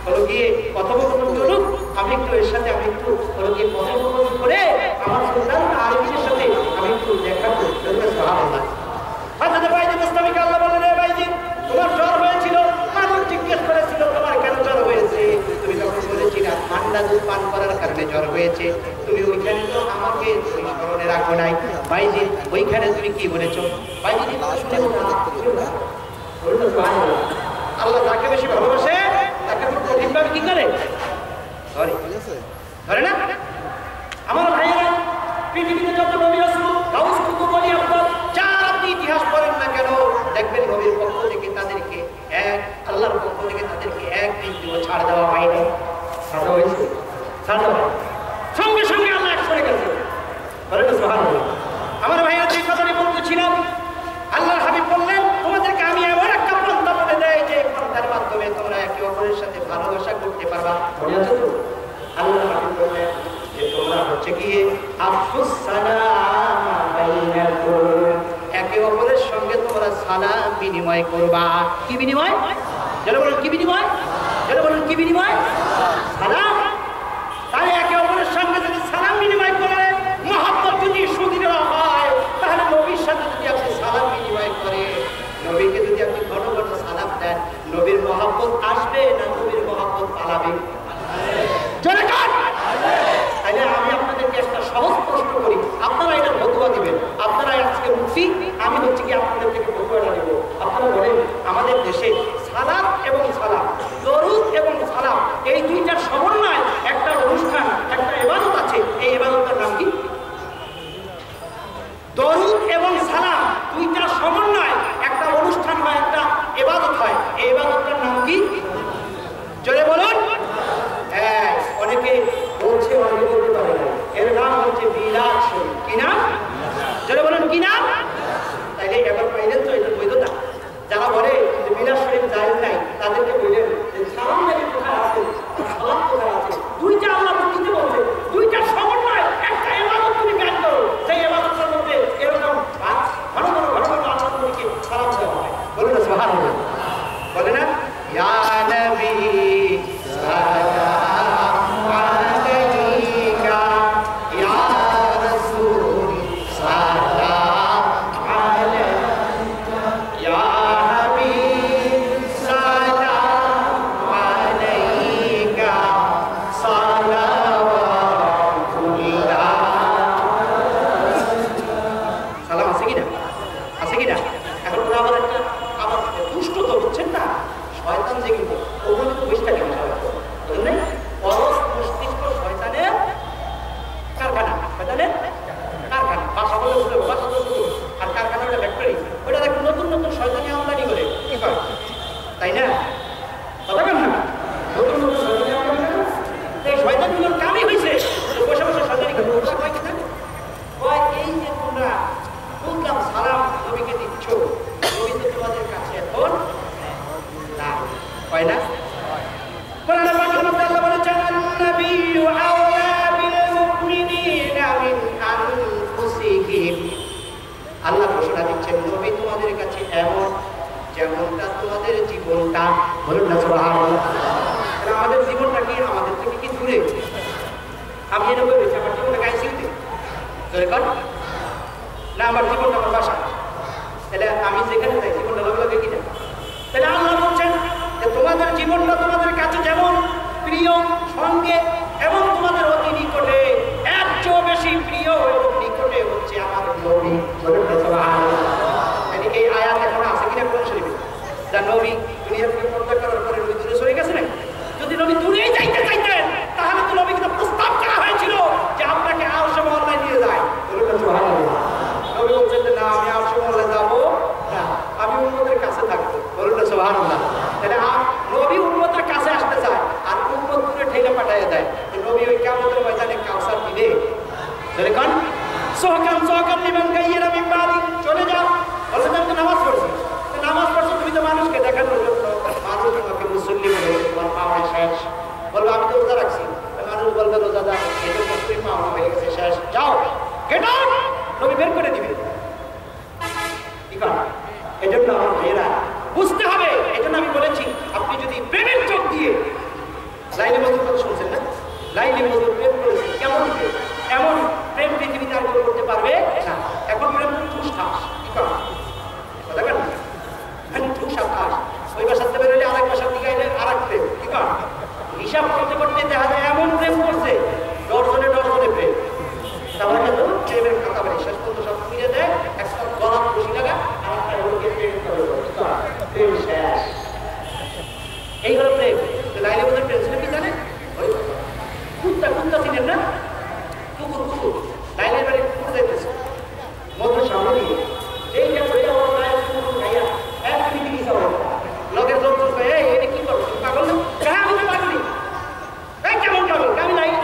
হলো গিয়ে কথোপকথন চলুক, আমি একটু এর সাথে আমি একটু হলো গিয়ে কথোপকথন করে আমার সুলতান আরবিদের সাথে আমি একটু দেখা করি। সুবহানাল্লাহ। হযরত বাইজিদ মুস্তামিকে আল্লাহ বললেন, হে বাইজিদ তোমার জ্বর হয়েছিল, মানুষ জিজ্ঞেস করেছিল তোমার কেন জ্বর হয়েছে, তুমি তখন বলেছিলে ঠান্ডা দুধ পান করার কারণে জ্বর হয়েছে। তুমি ওইখানে তো আমাকে স্মরণে রাখো নাই। বাইজিদ ওইখানে তুমি কি বলেছো? বাইজিদ আল্লাহ যাকে বেশি ভালোবাসে তাকে খুব কঠিনভাবে কি করে ধরে না? আমার ভাইয়েরা, পৃথিবীতে যত নবী রাসূল গাউস কুতুব ওলি আহমদ যার আপনি ইতিহাস পড়েন না কেন, দেখবেন নবীর পক্ষ থেকে তাদেরকে আল্লাহর পক্ষ থেকে তাদেরকে এক বিন্দুও ছাড় দেওয়া হয়নি। ছাড় হয়েছে? ছাড় দেওয়া সঙ্গে সঙ্গে আল্লাহ এক সরে গেছে। সুবহানাল্লাহ। আমার ভাইয়েরা, যে কথাটি বলতেছিলাম, আল্লাহর হাবিব বললেন তোমাদেরকে আমি এমন একটা পন্থা বলে দেয় যে পন্থার মাধ্যমে তোমরা একে অপরের সাথে ভালোবাসা করতে পারবা। আল্লাহর হাবিব বললেন যে তোমরা হচ্ছে গিয়ে আফসুস সালাম বাইনাকুম, একে অপরের সঙ্গে তোমরা সালাম বিনিময় করবা। কি বিনিময়? যারা বলেন কি বিনিময়? যারা বলেন কি বিনিময়? সালাম। তাই একে অপরের সঙ্গে যদি সালাম বিনিময় করে মহব্বত যদি সুদৃঢ় হয়, তাহলে নবীর সাথে যদি আপনি সালাম বিনিময় করেন, নবীকে যদি আপনি ঘন ঘন সালাম দেন, নবীর মহব্বত আসবে না নবীর মহব্বত পালাবে? তাইলে আমি আপনাদেরকে একটা সহজ প্রশ্ন করি, আপনারা এটা ফতোয়া দিবেন। আপনারা আজকে মুফতি, আমি হচ্ছে কি আপনাদের থেকে ফতোয়াটা দেব। আপনারা বলেন আমাদের দেশে সালাত এবং সালাম, দরুদ এবং সালাম, এই দুইটার সমন্বয় একটা অনুষ্ঠান, একটা ইবাদত আছে। এই ইবাদতটার নাম কি? দরুদ এবং সালাম দুইটার সমন্বয় একটা অনুষ্ঠান হয়, একটা ইবাদত হয়। এই ইবাদতটার নাম কি? জোরে বলুন। হ্যাঁ, অনেকে বলছে, অনেকে বলতে পারে না। এর নাম হচ্ছে মিলাদ শরীফ। কি নাম? জোরে বলুন কি নাম? তাইলে এবার পাইলেন তো এটা বৈধতা। যারা বলে যে মিলাদ শরীফ জায়েজ নাই, তাদেরকে বললেন যে সালাম নাকি কোথায় আছে, সালাম কোথায় আছে? দুইটা আল্লাহ বলতে বলছে, দুইটার সমন্বয় একটা ইবাদত তুমি জ্ঞান করো। সেই ইবাদতের মধ্যে এরকম ঘন ঘন ঘন ঘন আল্লাহ নবীকে সালাম দেওয়া হয়। বলুন না সুবহানাল্লাহ। বলে না ইয়া নবী সালাম আলাইকা, ইয়া রাসূল সালাম আলাইকা, ইয়া হাবিব সালাম আলাইকা, সালাওয়াতুল্লাহ। সালাম আছে কিনা? আছে কিনা? এখন ওরা আবার একটা আবার দুষ্ট তো বুঝছেন না, শয়তান যেগুলো ওগুলো তো বেশ থাকে না। বুঝলেন? পরশ মস্তিষ্ক শয়তানের কারখানা, শয়তানের কারখানা। বাসা বলে শুধু বাসা তো শুধু, আর কারখানা ওটা ফ্যাক্টরি। ওটা দেখুন নতুন নতুন শয়তানি আমদানি করে কি করে, তাই না? কথা কেন না? নতুন নতুন শয়তানি আমদানি করে। এই শয়তানগুলোর কামই হয়েছে বসে বসে শয়তানি করে। ওটা কয় কিনা? কয় এই যে তোমরা বুঝলাম সালাম নবীকে দিচ্ছ, নবী তো তোমাদের কাছে এখন না, হয় না? কোরআনে পাকের মধ্যে আল্লাহ বলেছেন আন-নাবিয়্যু আওলা বিল মুমিনিনা মিন আনফুসিহিম। আল্লাহ ঘোষণা দিচ্ছেন নবী তোমাদের কাছে এমন যেমনটা তোমাদের জীবনটা। বলুন না সুবহানাল্লাহ। আমাদের জীবনটা কি আমাদের থেকে কি দূরে? আমি এরকম বেঁচে আমার জীবনটা আইসিইউতে না আমার জীবনটা আমার বাসা। তাহলে আমি যেখানে যাই জীবনটা ভালো লাগে কিনা? তাহলে আল্লাহ বলছেন যে তোমাদের জীবনটা তোমাদের কাছে যেমন প্রিয় সঙ্গে এবং তোমাদের অতি নিকটে এর চেয়েও বেশি প্রিয় এবং নিকটে হচ্ছে আমার নবী। এদিকে এই আয়াত এখন আছে কিনা কোরআন শরীফে? যা নবী দুনিয়া থেকে পর্দা করার পরে নবী দূরে সরে গেছে নাকি? যদি নবী দূরেই যাইতে চাইতেন তাহলে তো নবীকে তো প্রস্তাব করা হয়েছিল যে আপনাকে আরশে মহল্লায় নিয়ে যায়। নবী বলছেন যে না, আমি আরশে মহল্লায় যাবো না, আমি উম্মতের কাছে থাকবো। বলুন না সুবহানাল্লাহ। তাহলে নবী উম্মতের কাছে আসতে চায় আর উম্মত দূরে ঠেলে পাঠিয়ে দেয়। তো নবী ওই কিয়ামতের ময়দানে কাউসার দিবে। দেখুন সোহকান সোহকান লিমান গাইয়িরা মিন বাদি, চলে যাও। বলছে তুমি তো নামাজ পড়ছো, তো নামাজ পড়ছো তুমি তো মানুষকে দেখানোর জন্য, মানুষ তোমাকে মুসল্লি বলে তোমার পাওয়া শেষ। বলবো আমি তো রোজা রাখছি, মানুষ বলবে রোজাদার, এটা তুমি পাওয়া হয়ে গেছে শেষ, যাও গেট আউট। নবী বের করে দিবে। ঠিক আছে, এই জন্য আমার ভাইয়েরা বুঝতে হবে। এই জন্য আমি বলেছি আপনি যদি প্রেমের চোখ দিয়ে লাইলি মজুর কথা শুনছেন না, লাইলি মজুর প্রেম করেছেন, কেমন প্রেম? এমন প্রেম পৃথিবীতে আর কেউ করতে পারবে না। এখন প্রেম ঠুস ঠাস, ঠিক আছে দেখেন ঠুস ঠাস, ওই বাসাতে বেরোলে আরেক বাসার দিকে এলে আর এক প্রেম, ঠিক আছে হিসাব করতে করতে দেখা যায় এমন প্রেম করছে ডরজনে ডরজনে প্রেম। তাহলে কিন্তু প্রেমের খাতা বাড়ি শেষ পর্যন্ত সব ফিরে দেয়, একটা গলাপ খুশি লাগা আর একটা ওকে প্রেম করে প্রেম শেষ। এই হলো প্রেম। লাইলে বোধহয় প্রেম ছিল কি জানে? কুত্তা কুত্তা ছিলেন না, কুকুর কুকুর লাইলের বাড়ি কুকুর যাইতেছে মধুর সামনে দিয়ে এই যে কুকুর খাইয়া এক মিনিট কি যাবো লগের লোক চলবে, এই এটা কি করবো পাগল না? হ্যাঁ আমি তো পাগলি, এই কেমন পাগল? আমি লাইলি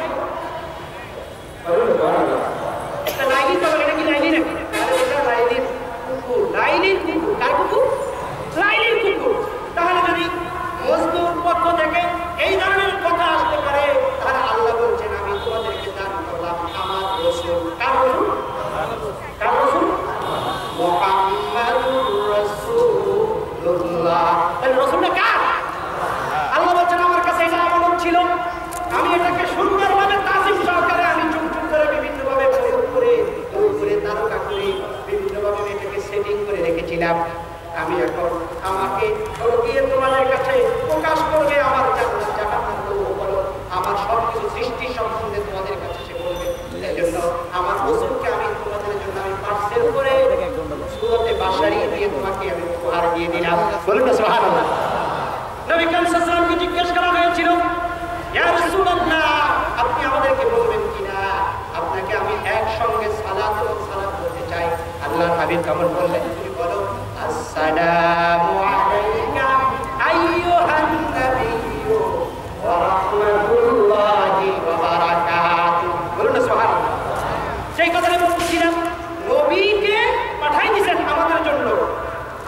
একটা লাইলির পাগল, এটা কি লাইলি নাকি? আরে এটা লাইলির কুকুর। লাইলির কুকুর কার কুকুর? লাইলির কুকুর। তাহলে যদি মজদুর পক্ষ থেকে এই ধরনের কথা আসতে পারে তাহলে আল্লাহ বলছেন আমি তোমাদেরকে দান করলাম আমার রাসূল। কার রাসূল? কার রাসূল? মুহাম্মাদুর রাসূলুল্লাহ। তাহলে রাসূলটা কার? আল্লাহ বলছেন আমার কাছে এটা আমানত ছিল, আমি এটাকে সুন্দরভাবে তাজিম সহকারে আমি চুপ চুপ করে বিভিন্নভাবে প্রয়োগ করে তারকা করে বিভিন্নভাবে এটাকে সেটিং করে রেখেছিলাম। আমি এখন আমাকে গিয়ে তোমাদের কাছে প্রকাশ করবে আমার জান্নাত জাহান্নাম বলো, আমার সবকিছু সৃষ্টি সম্বন্ধে তোমাদের কাছে সে বলবে। এই জন্য আমার রাসূলকে আমি তোমাদের জন্য আমি পার্সেল করে সূরতে বাশারি দিয়ে তোমাকে আমি উপহার দিয়ে দিলাম। বলুন না সুবহানাল্লাহ। নবী করিম সাল্লাল্লাহু আলাইহি ওয়াসাল্লামকে জিজ্ঞেস করা হয়েছিল ইয়া রাসূলুল্লাহ আপনি আমাদেরকে বলবেন কিনা আপনাকে আমি একসঙ্গে সালাত এবং সালাম করতে চাই। আল্লাহর হাবিব কেমন বললেন? তুমি বলো আসসালামু আলাইকা আইয়ুহান নাবিয়্যু ওয়া রাহমাতুল্লাহি ওয়া বারাকাতুহু। বলুন না সুবহানাল্লাহ। সেই কথাটা বলছিলাম, নবীকে পাঠাই দিয়েছেন আমাদের জন্য।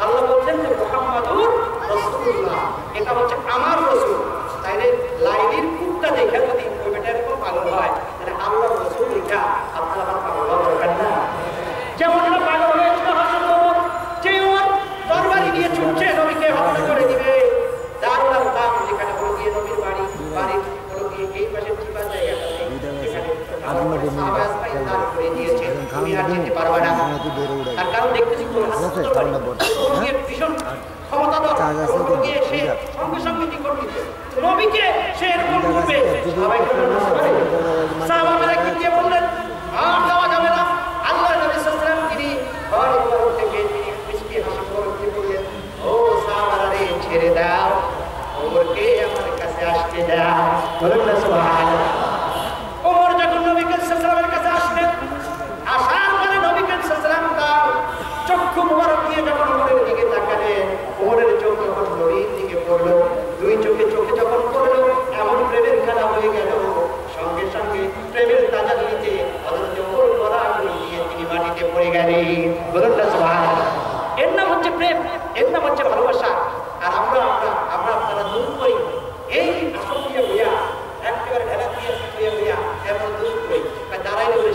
আল্লাহ বলছেন যে মুহাম্মাদুর রাসূলুল্লাহ, এটা হচ্ছে আমার রাসূল। তাইলে লাইলির কুত্তা দেখে যদি ওই বেটা এরকম পাগল হয় তাহলে আল্লাহর রাসূল দেখা আপনারা পাগল হবেন না। যেমন পাগল হয়েছিল হযরত ওমর, যে ওমর তরবারি দিয়ে ছুটছে নবীকে হত্যা করে দিবে। দারুল আরকাম যেখানে বড় গিয়ে নবীর বাড়ি বড় গিয়ে এই পাশে চিপা জায়গাটাতে এখানে সাহাবায়ে কেরাম দাঁড় করে দিয়েছে, তুমি আর যেতে পারবে না। তার কারণ দেখতেছি গিয়ে ভীষণ ক্ষমতাধর, গিয়ে সে সঙ্গে সঙ্গে নিকট দিতে নবীকে সে এরকম করবে। সাহাবারা কি দিয়ে বললেন আর যাওয়া যাবে না। আল্লাহ নবী সাল্লাল্লাহু আলাইহি ওয়াসাল্লাম তিনি ঘর থেকে তিনি মিষ্টি হাসি করে বললেন ও সাহাবারা রে ছেড়ে দাও, ওমরকে আমার কাছে আসতে দাও। বলুন না সুবহানাল্লাহ। ওমর যখন নবী করিম সাল্লাল্লাহু আলাইহি ওয়াসাল্লামের কাছে আসলেন, আসার পরে নবী করিম সাল্লাল্লাহু আলাইহি ওয়াসাল্লাম তার চক্ষু মোবারক দিয়ে যখন ওমরের দিকে তাকালেন, ওমরের চোখ যখন নবীর দিকে পড়লো, দুই চোখে চোখে যখন পড়লো এমন প্রেমের খেলা হয়ে গেল। সঙ্গে সঙ্গে প্রেমের তাজাল্লিতে হযরত ওমর গলা দিয়ে তিনি মাটিতে পড়ে গেলেন। বলুন না সুবহানাল্লাহ। এর নাম হচ্ছে প্রেম, এর নাম হচ্ছে ভালোবাসা। আর আমরা আপনারা দূর করি এই আসক্তি হইয়া একেবারে ঢেলা দিয়ে হইয়া এমন দূর করি দাঁড়াইলে বলে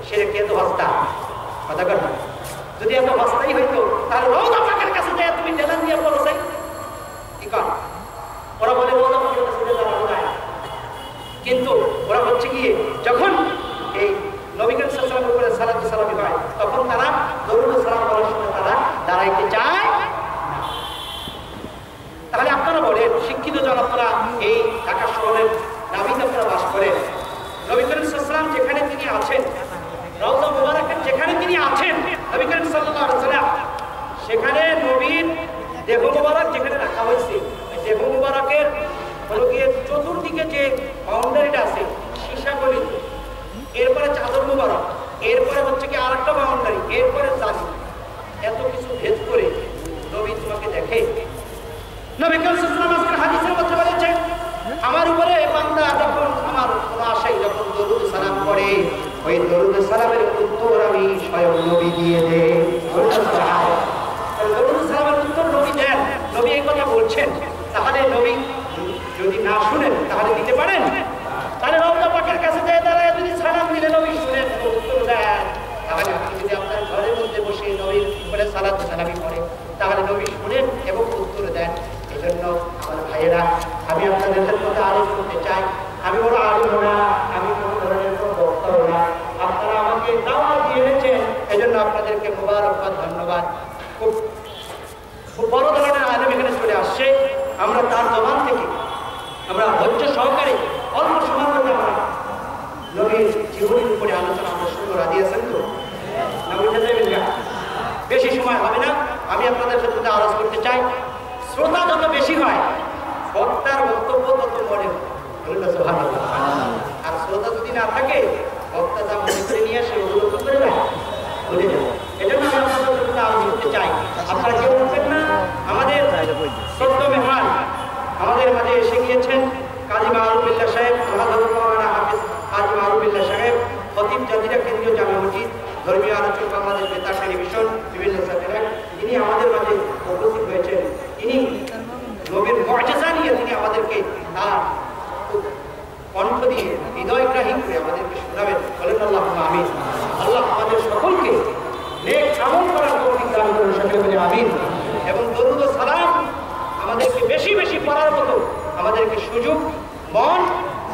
সেরে কে তো হস্তা কথা কর। যদি এত হস্তাই হইতো তাহলে রওজা পাকের কাছে যায় তুমি ঢেলা দিয়ে বলো চাই কি কর। ওরা বলে রওজা পাকের কাছে দাঁড়াবো না, কিন্তু ওরা হচ্ছে গিয়ে যখন এই নবী করিম সাল্লাল্লাহু আলাইহি ওয়াসাল্লামের উপরে সালাতু সালামি হয় তখন তারা দরুদ সালাম বলার সময় তারা দাঁড়ায় এত কিছু ভেদ করে নবী তোমাকে দেখে? নবী কারীম সাল্লাল্লাহু আলাইহি ওয়াসাল্লাম হাদিসের মধ্যে বলেছেন, আমার উপরে বান্দা যখন আমার আশায় যখন দরুদ সালাম করে, ওই দরুদ সালামের উত্তর আমি স্বয়ং নবী দিয়ে দেই। দরুদ সালামের উত্তর নবী দেন। নবী এই কথা বলছেন, তাহলে নবী যদি না শুনেন তাহলে দিতে পারেন? তাহলে রওজা পাকের কাছে যেয়ে দাঁড়ায় যদি সালাম দিলে নবী শুনেন, উত্তর দেন, তাহলে আপনি যদি আপনার ঘরের মধ্যে বসে নবীর উপরে সালাত সালামি করেন, তাহলে নবী শুনেন এবং উত্তর দেন। এই জন্য আমার ভাইয়েরা, আমি আপনাদের মধ্যে আরোপ করতে চাই, আমি বড় আলিম না, আমি কোনো ধরনের কোনো বক্তাও না, আপনারা আমাকে দাওয়াত দিয়ে এনেছেন, এই জন্য আপনাদেরকে মোবারকবাদ, ধন্যবাদ। খুব বড় ধরনের আলেম এখানে চলে আসছে, আমরা তার জবান থেকে আমরা ধৈর্য সহকারে অল্প সময় মধ্যে আমরা নবীর জীবনের উপরে আলোচনা আমরা শুরু করে দিয়েছেন তো না, বুঝে যাবেন না, বেশি সময় হবে না। আমি আপনাদের ক্ষেত্রে আলোচ করতে চাই, শ্রোতা যত বেশি হয় বক্তার বক্তব্য তত মনে হয়, আর শ্রোতা যদি না থাকে বক্তা যা মনে করে নিয়ে আসে ওগুলো কি করে যায়, ভুলে যাবে। এই জন্য আমি আপনাদের ক্ষেত্রে আলোচ করতে চাই, আপনারা কেউ বলবেন না। আমাদের সত্য মেহমান আমাদের মাঝে এসে গিয়েছেন কাজী মারুফুল্লাহ সাহেব, হাফেজ কাজী মারুফুল্লাহ সাহেব, খতিব জাজিরা কেন্দ্রীয় জামে মসজিদ, ধর্মীয় আলোচক বাংলাদেশ বেতার টেলিভিশন, বিভিন্ন স্যাটেলাইট, তিনি আমাদের মাঝে উপস্থিত হয়েছেন। তিনি নবীর মুআজিজা নিয়ে তিনি আমাদেরকে তার কণ্ঠ দিয়ে হৃদয়গ্রাহী করে আমাদেরকে শোনাবেন। বলেন আল্লাহুম্মা আমিন। আল্লাহ আমাদের সকলকে নেক আমল করার তৌফিক দান করুন, সকলে বলে আমিন। এবং দরুদ ও সালাম আমাদেরকে বেশি বেশি পড়ার মতো আমাদেরকে সুযোগ, মন,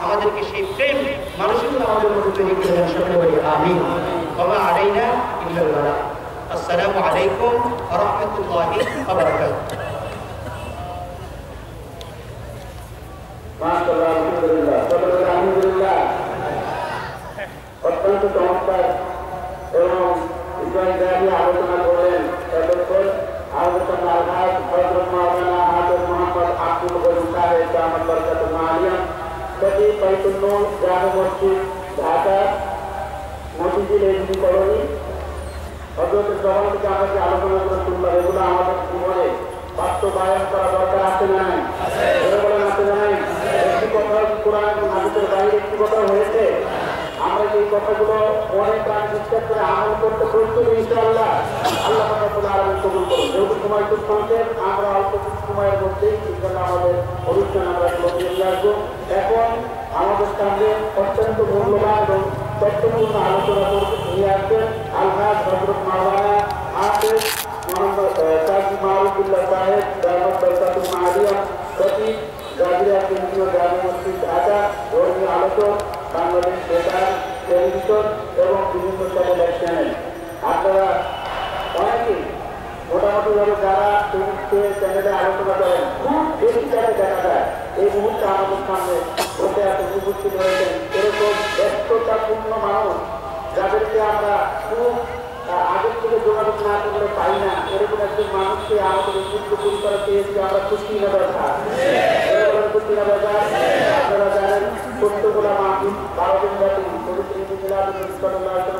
আমাদেরকে সেই প্রেম মানুষগুলো আমাদের মধ্যে তৈরি করে দেন, সকলে বলি আমিন। ওয়া আলাইনা ইল্লাল বালাগ। আসসালামু আলাইকুম ওয়া রাহমাতুল্লাহি ওয়া বারাকাতুহু। মাশাআল্লাহ, আলহামদুলিল্লাহ, আলহামদুলিল্লাহ। অত্যন্ত চমৎকার এবং ইসলামী আলোচনা করলেন। এতক্ষণ আলোচনা আলহাজ হযরত মাওলানা হাফেজ মোহাম্মদ আব্দুল গনি সাহেব দামাত বরকাতুল আলিয়া, খতিব বাইতুল নূর জামে মসজিদ, ঢাকা, মসজিদুল ইলমি কলোনি। হযরতের জবান থেকে আমরা যে আলোচনাগুলো শুনলাম, এগুলো আমাদের জীবনে বাস্তবায়ন করা দরকার আছে না নাই? বলেন আছে না নাই? একটি কথা কোরআন এবং হাদিসের বাইরে একটি কথা হয়েছে। আমরা এই কথাগুলো মনে প্রাণ বিশ্বাস করে আমল করতে প্রস্তুত ইনশাআল্লাহ। আল্লাহ রাব্বুল আলামিন কবুল করুন। যেহেতু সময় খুব সংক্ষেপ, আমরা অল্প কিছু সময়ের মধ্যেই ইনশাআল্লাহ আমাদের অনুষ্ঠান আমরা নিয়ে আসবো। এখন আমাদের সামনে অত্যন্ত মূল্যবান এবং তথ্যপূর্ণ আলোচনা নিয়ে আসবেন আলহাজ হযরত মাওলানা হাফেজ মোহাম্মদ কাজী মারুফুল্লাহ সাহেব দামাত বরকাতুল আলিয়া, খতিব জাজিরা কেন্দ্রীয় জামে মসজিদ, ঢাকা, ধর্মীয় আলোচক, বাংলাদেশ বেতার টেলিভিশন এবং বিভিন্ন স্যাটেলাইট চ্যানেল। আপনারা অনেকেই মোটামুটিভাবে যারা চ্যানেলে আলোচনা করেন খুব বেশি জায়গায় দেখা যায় এই মুহূর্তে আমাদের সামনে বসে আছে, উপস্থিত হয়েছেন এরকম ব্যস্ততাপূর্ণ মানুষ যাদেরকে আমরা খুব আগের থেকে যোগাযোগ না করলে পাই না, এরকম একজন মানুষকে আমাদের উদ্বুদ্ধ পরিবার পেয়েছি, আমরা খুশি না দরকার, খুশি না দরকার। আপনারা জানেন সত্যগুলা মাহফিল 12 দিন ব্যাপী পবিত্র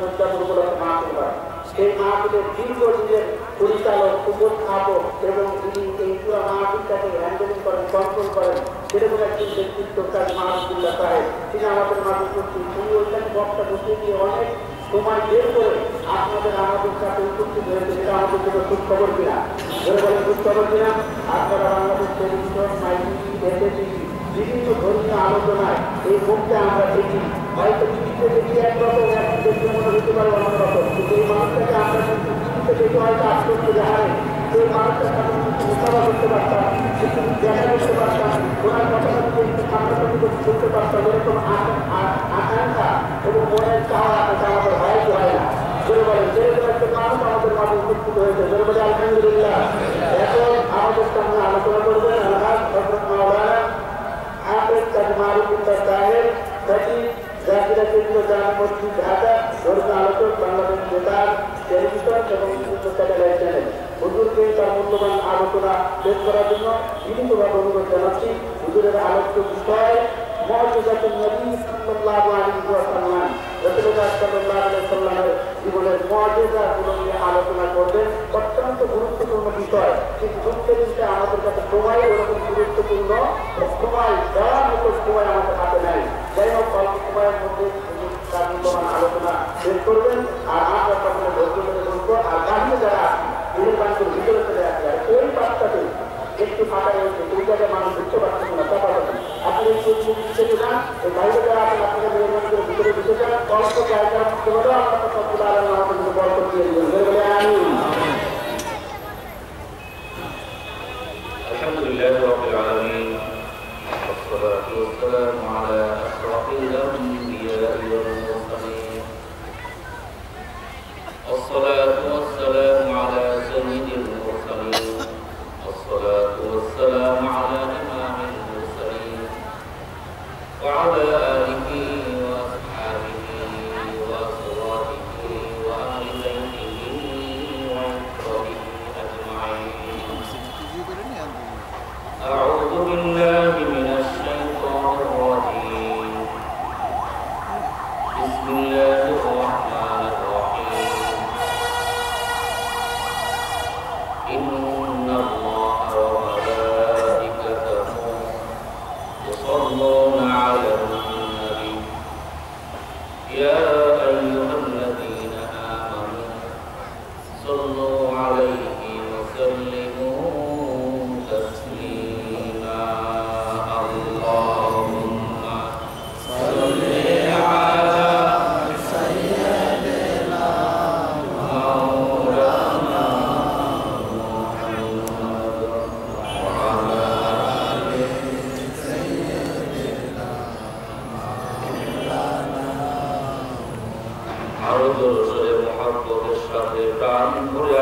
উদযাপন উপলক্ষে মাহফিল হয়। সেই মাহফিলের দীর্ঘদিনের পরিচালক, উপস্থাপক এবং যিনি এই পুরো মাহফিলটাকে হ্যান্ডেলিং করেন, কন্ট্রোল করেন, সেরকম একজন ব্যক্তিত্ব কাজী মারুফুল্লাহ সাহেব, তিনি আমাদের মাঝে উপস্থিত। তিনি ওইখানে বক্তা বসে দিয়ে অনেক সময় বের করে আপনাদের আমাদের সাথে উপস্থিত হয়েছে। এটা আমাদের জন্য সুখবর কিনা? বলেন সুখবর কিনা? আপনারা বাংলাদেশ টেলিভিশন, মাইটিভি, এসএটিভি বিভিন্ন ধর্মীয় আলোচনায় এই মুখটা আমরা দেখি। হয়তো টিভিতে দেখি একরকম, এখন দেখতে মনে হতে পারে অন্যরকম, কিন্তু এই মানুষটাকে আমরা কিন্তু টিভিতে দেখে হয়তো আশ্চর্য দেখারে সেই মানুষটার সাথে কিন্তু মোকাবিলা করতে পারতাম, কিন্তু দেখা করতে পারতাম, ওনার কথাটা কিন্তু সামনাসামনি করতে পারতাম, এরকম আকাঙ্ক্ষা এবং মনের চাওয়া আমাদের হয় না। বলে বলেন যেরকম একটা মানুষ আমাদের মাঝে উপস্থিত হয়েছে, বলে বলে আলহামদুলিল্লাহ। এখন আমাদের সামনে আলোচনা করবেন আলহাজ হযরত মাওলানা হাফেজ কাজী মারুফুল্লাহ সাহেব, খতিব জাজিরা কেন্দ্রীয় জামে মসজিদ, ঢাকা, ধর্মীয় আলোচক, বাংলাদেশ বেতার টেলিভিশন এবং বিভিন্ন স্যাটেলাইট চ্যানেল। হুজুরকে তার মূল্যবান আলোচনা পেশ করার জন্য বিভিন্নভাবে অনুরোধ জানাচ্ছি। হুজুরের আলোচ্য বিষয় মুআজিজাতুন নবী সাল্লাল্লাহু আলাইহি ওয়াসাল্লাম, রাসূলুল্লাহ সাল্লাল্লাহু আলাইহি ওয়াসাল্লামের জীবনের মুআজিজাগুলো নিয়ে আলোচনা করবেন। বিষয়, কিন্তু দুঃখের বিষয় আমাদের কাছে সময় ওরকম গুরুত্বপূর্ণ সময় দেওয়ার মতো সময় আমাদের হাতে নেই। যাই হোক, অল্প সময়ের মধ্যে তার মূল্যবান আলোচনা শেষ করবেন, আর আমরা তখন ধৈর্য ধরে বলবো। আর বাহিরে যারা নিজের বাড়িতে ভিতরে চলে আসে, আর ওই বাচ্চাতে একটু ফাঁকা রয়েছে, ওই জায়গায় মানুষ বুঝতে পারছে না, চাপাবাজি আপনি একটু দিতে যান, এই বাইরে যারা আছেন আপনাদের মেহরবানি করে ভিতরে দিতে যান, অল্প জায়গার মধ্যে হলেও আপনার সবগুলো আলাদা আমাদের বরকত দিয়ে দিবেন। বলে আমি আলহামদুলিল্লাহ রাব্বিল আলামিন, والصلاة والسلام على أشرف الأنبياء والمرسلين، والصلاة والسلام على سيد المرسلين، والصلاة والسلام على إمام المرسلين، وعلى آله وأصحابه وأزواجه وأهل بيته وعترته أجمعين. أعوذ بالله من الشيطان الرجيم. بسم الله الرحمن الرحيم. إن الله وملائكته يصلون على النبي يا أيها الذين آمنوا صلوا عليه وسلموا تسليما. اللهم صل على سيدنا مولانا محمد وعلى آل سيدنا مولانا. عرض رسول محبت الشهر প্রাণ ভরে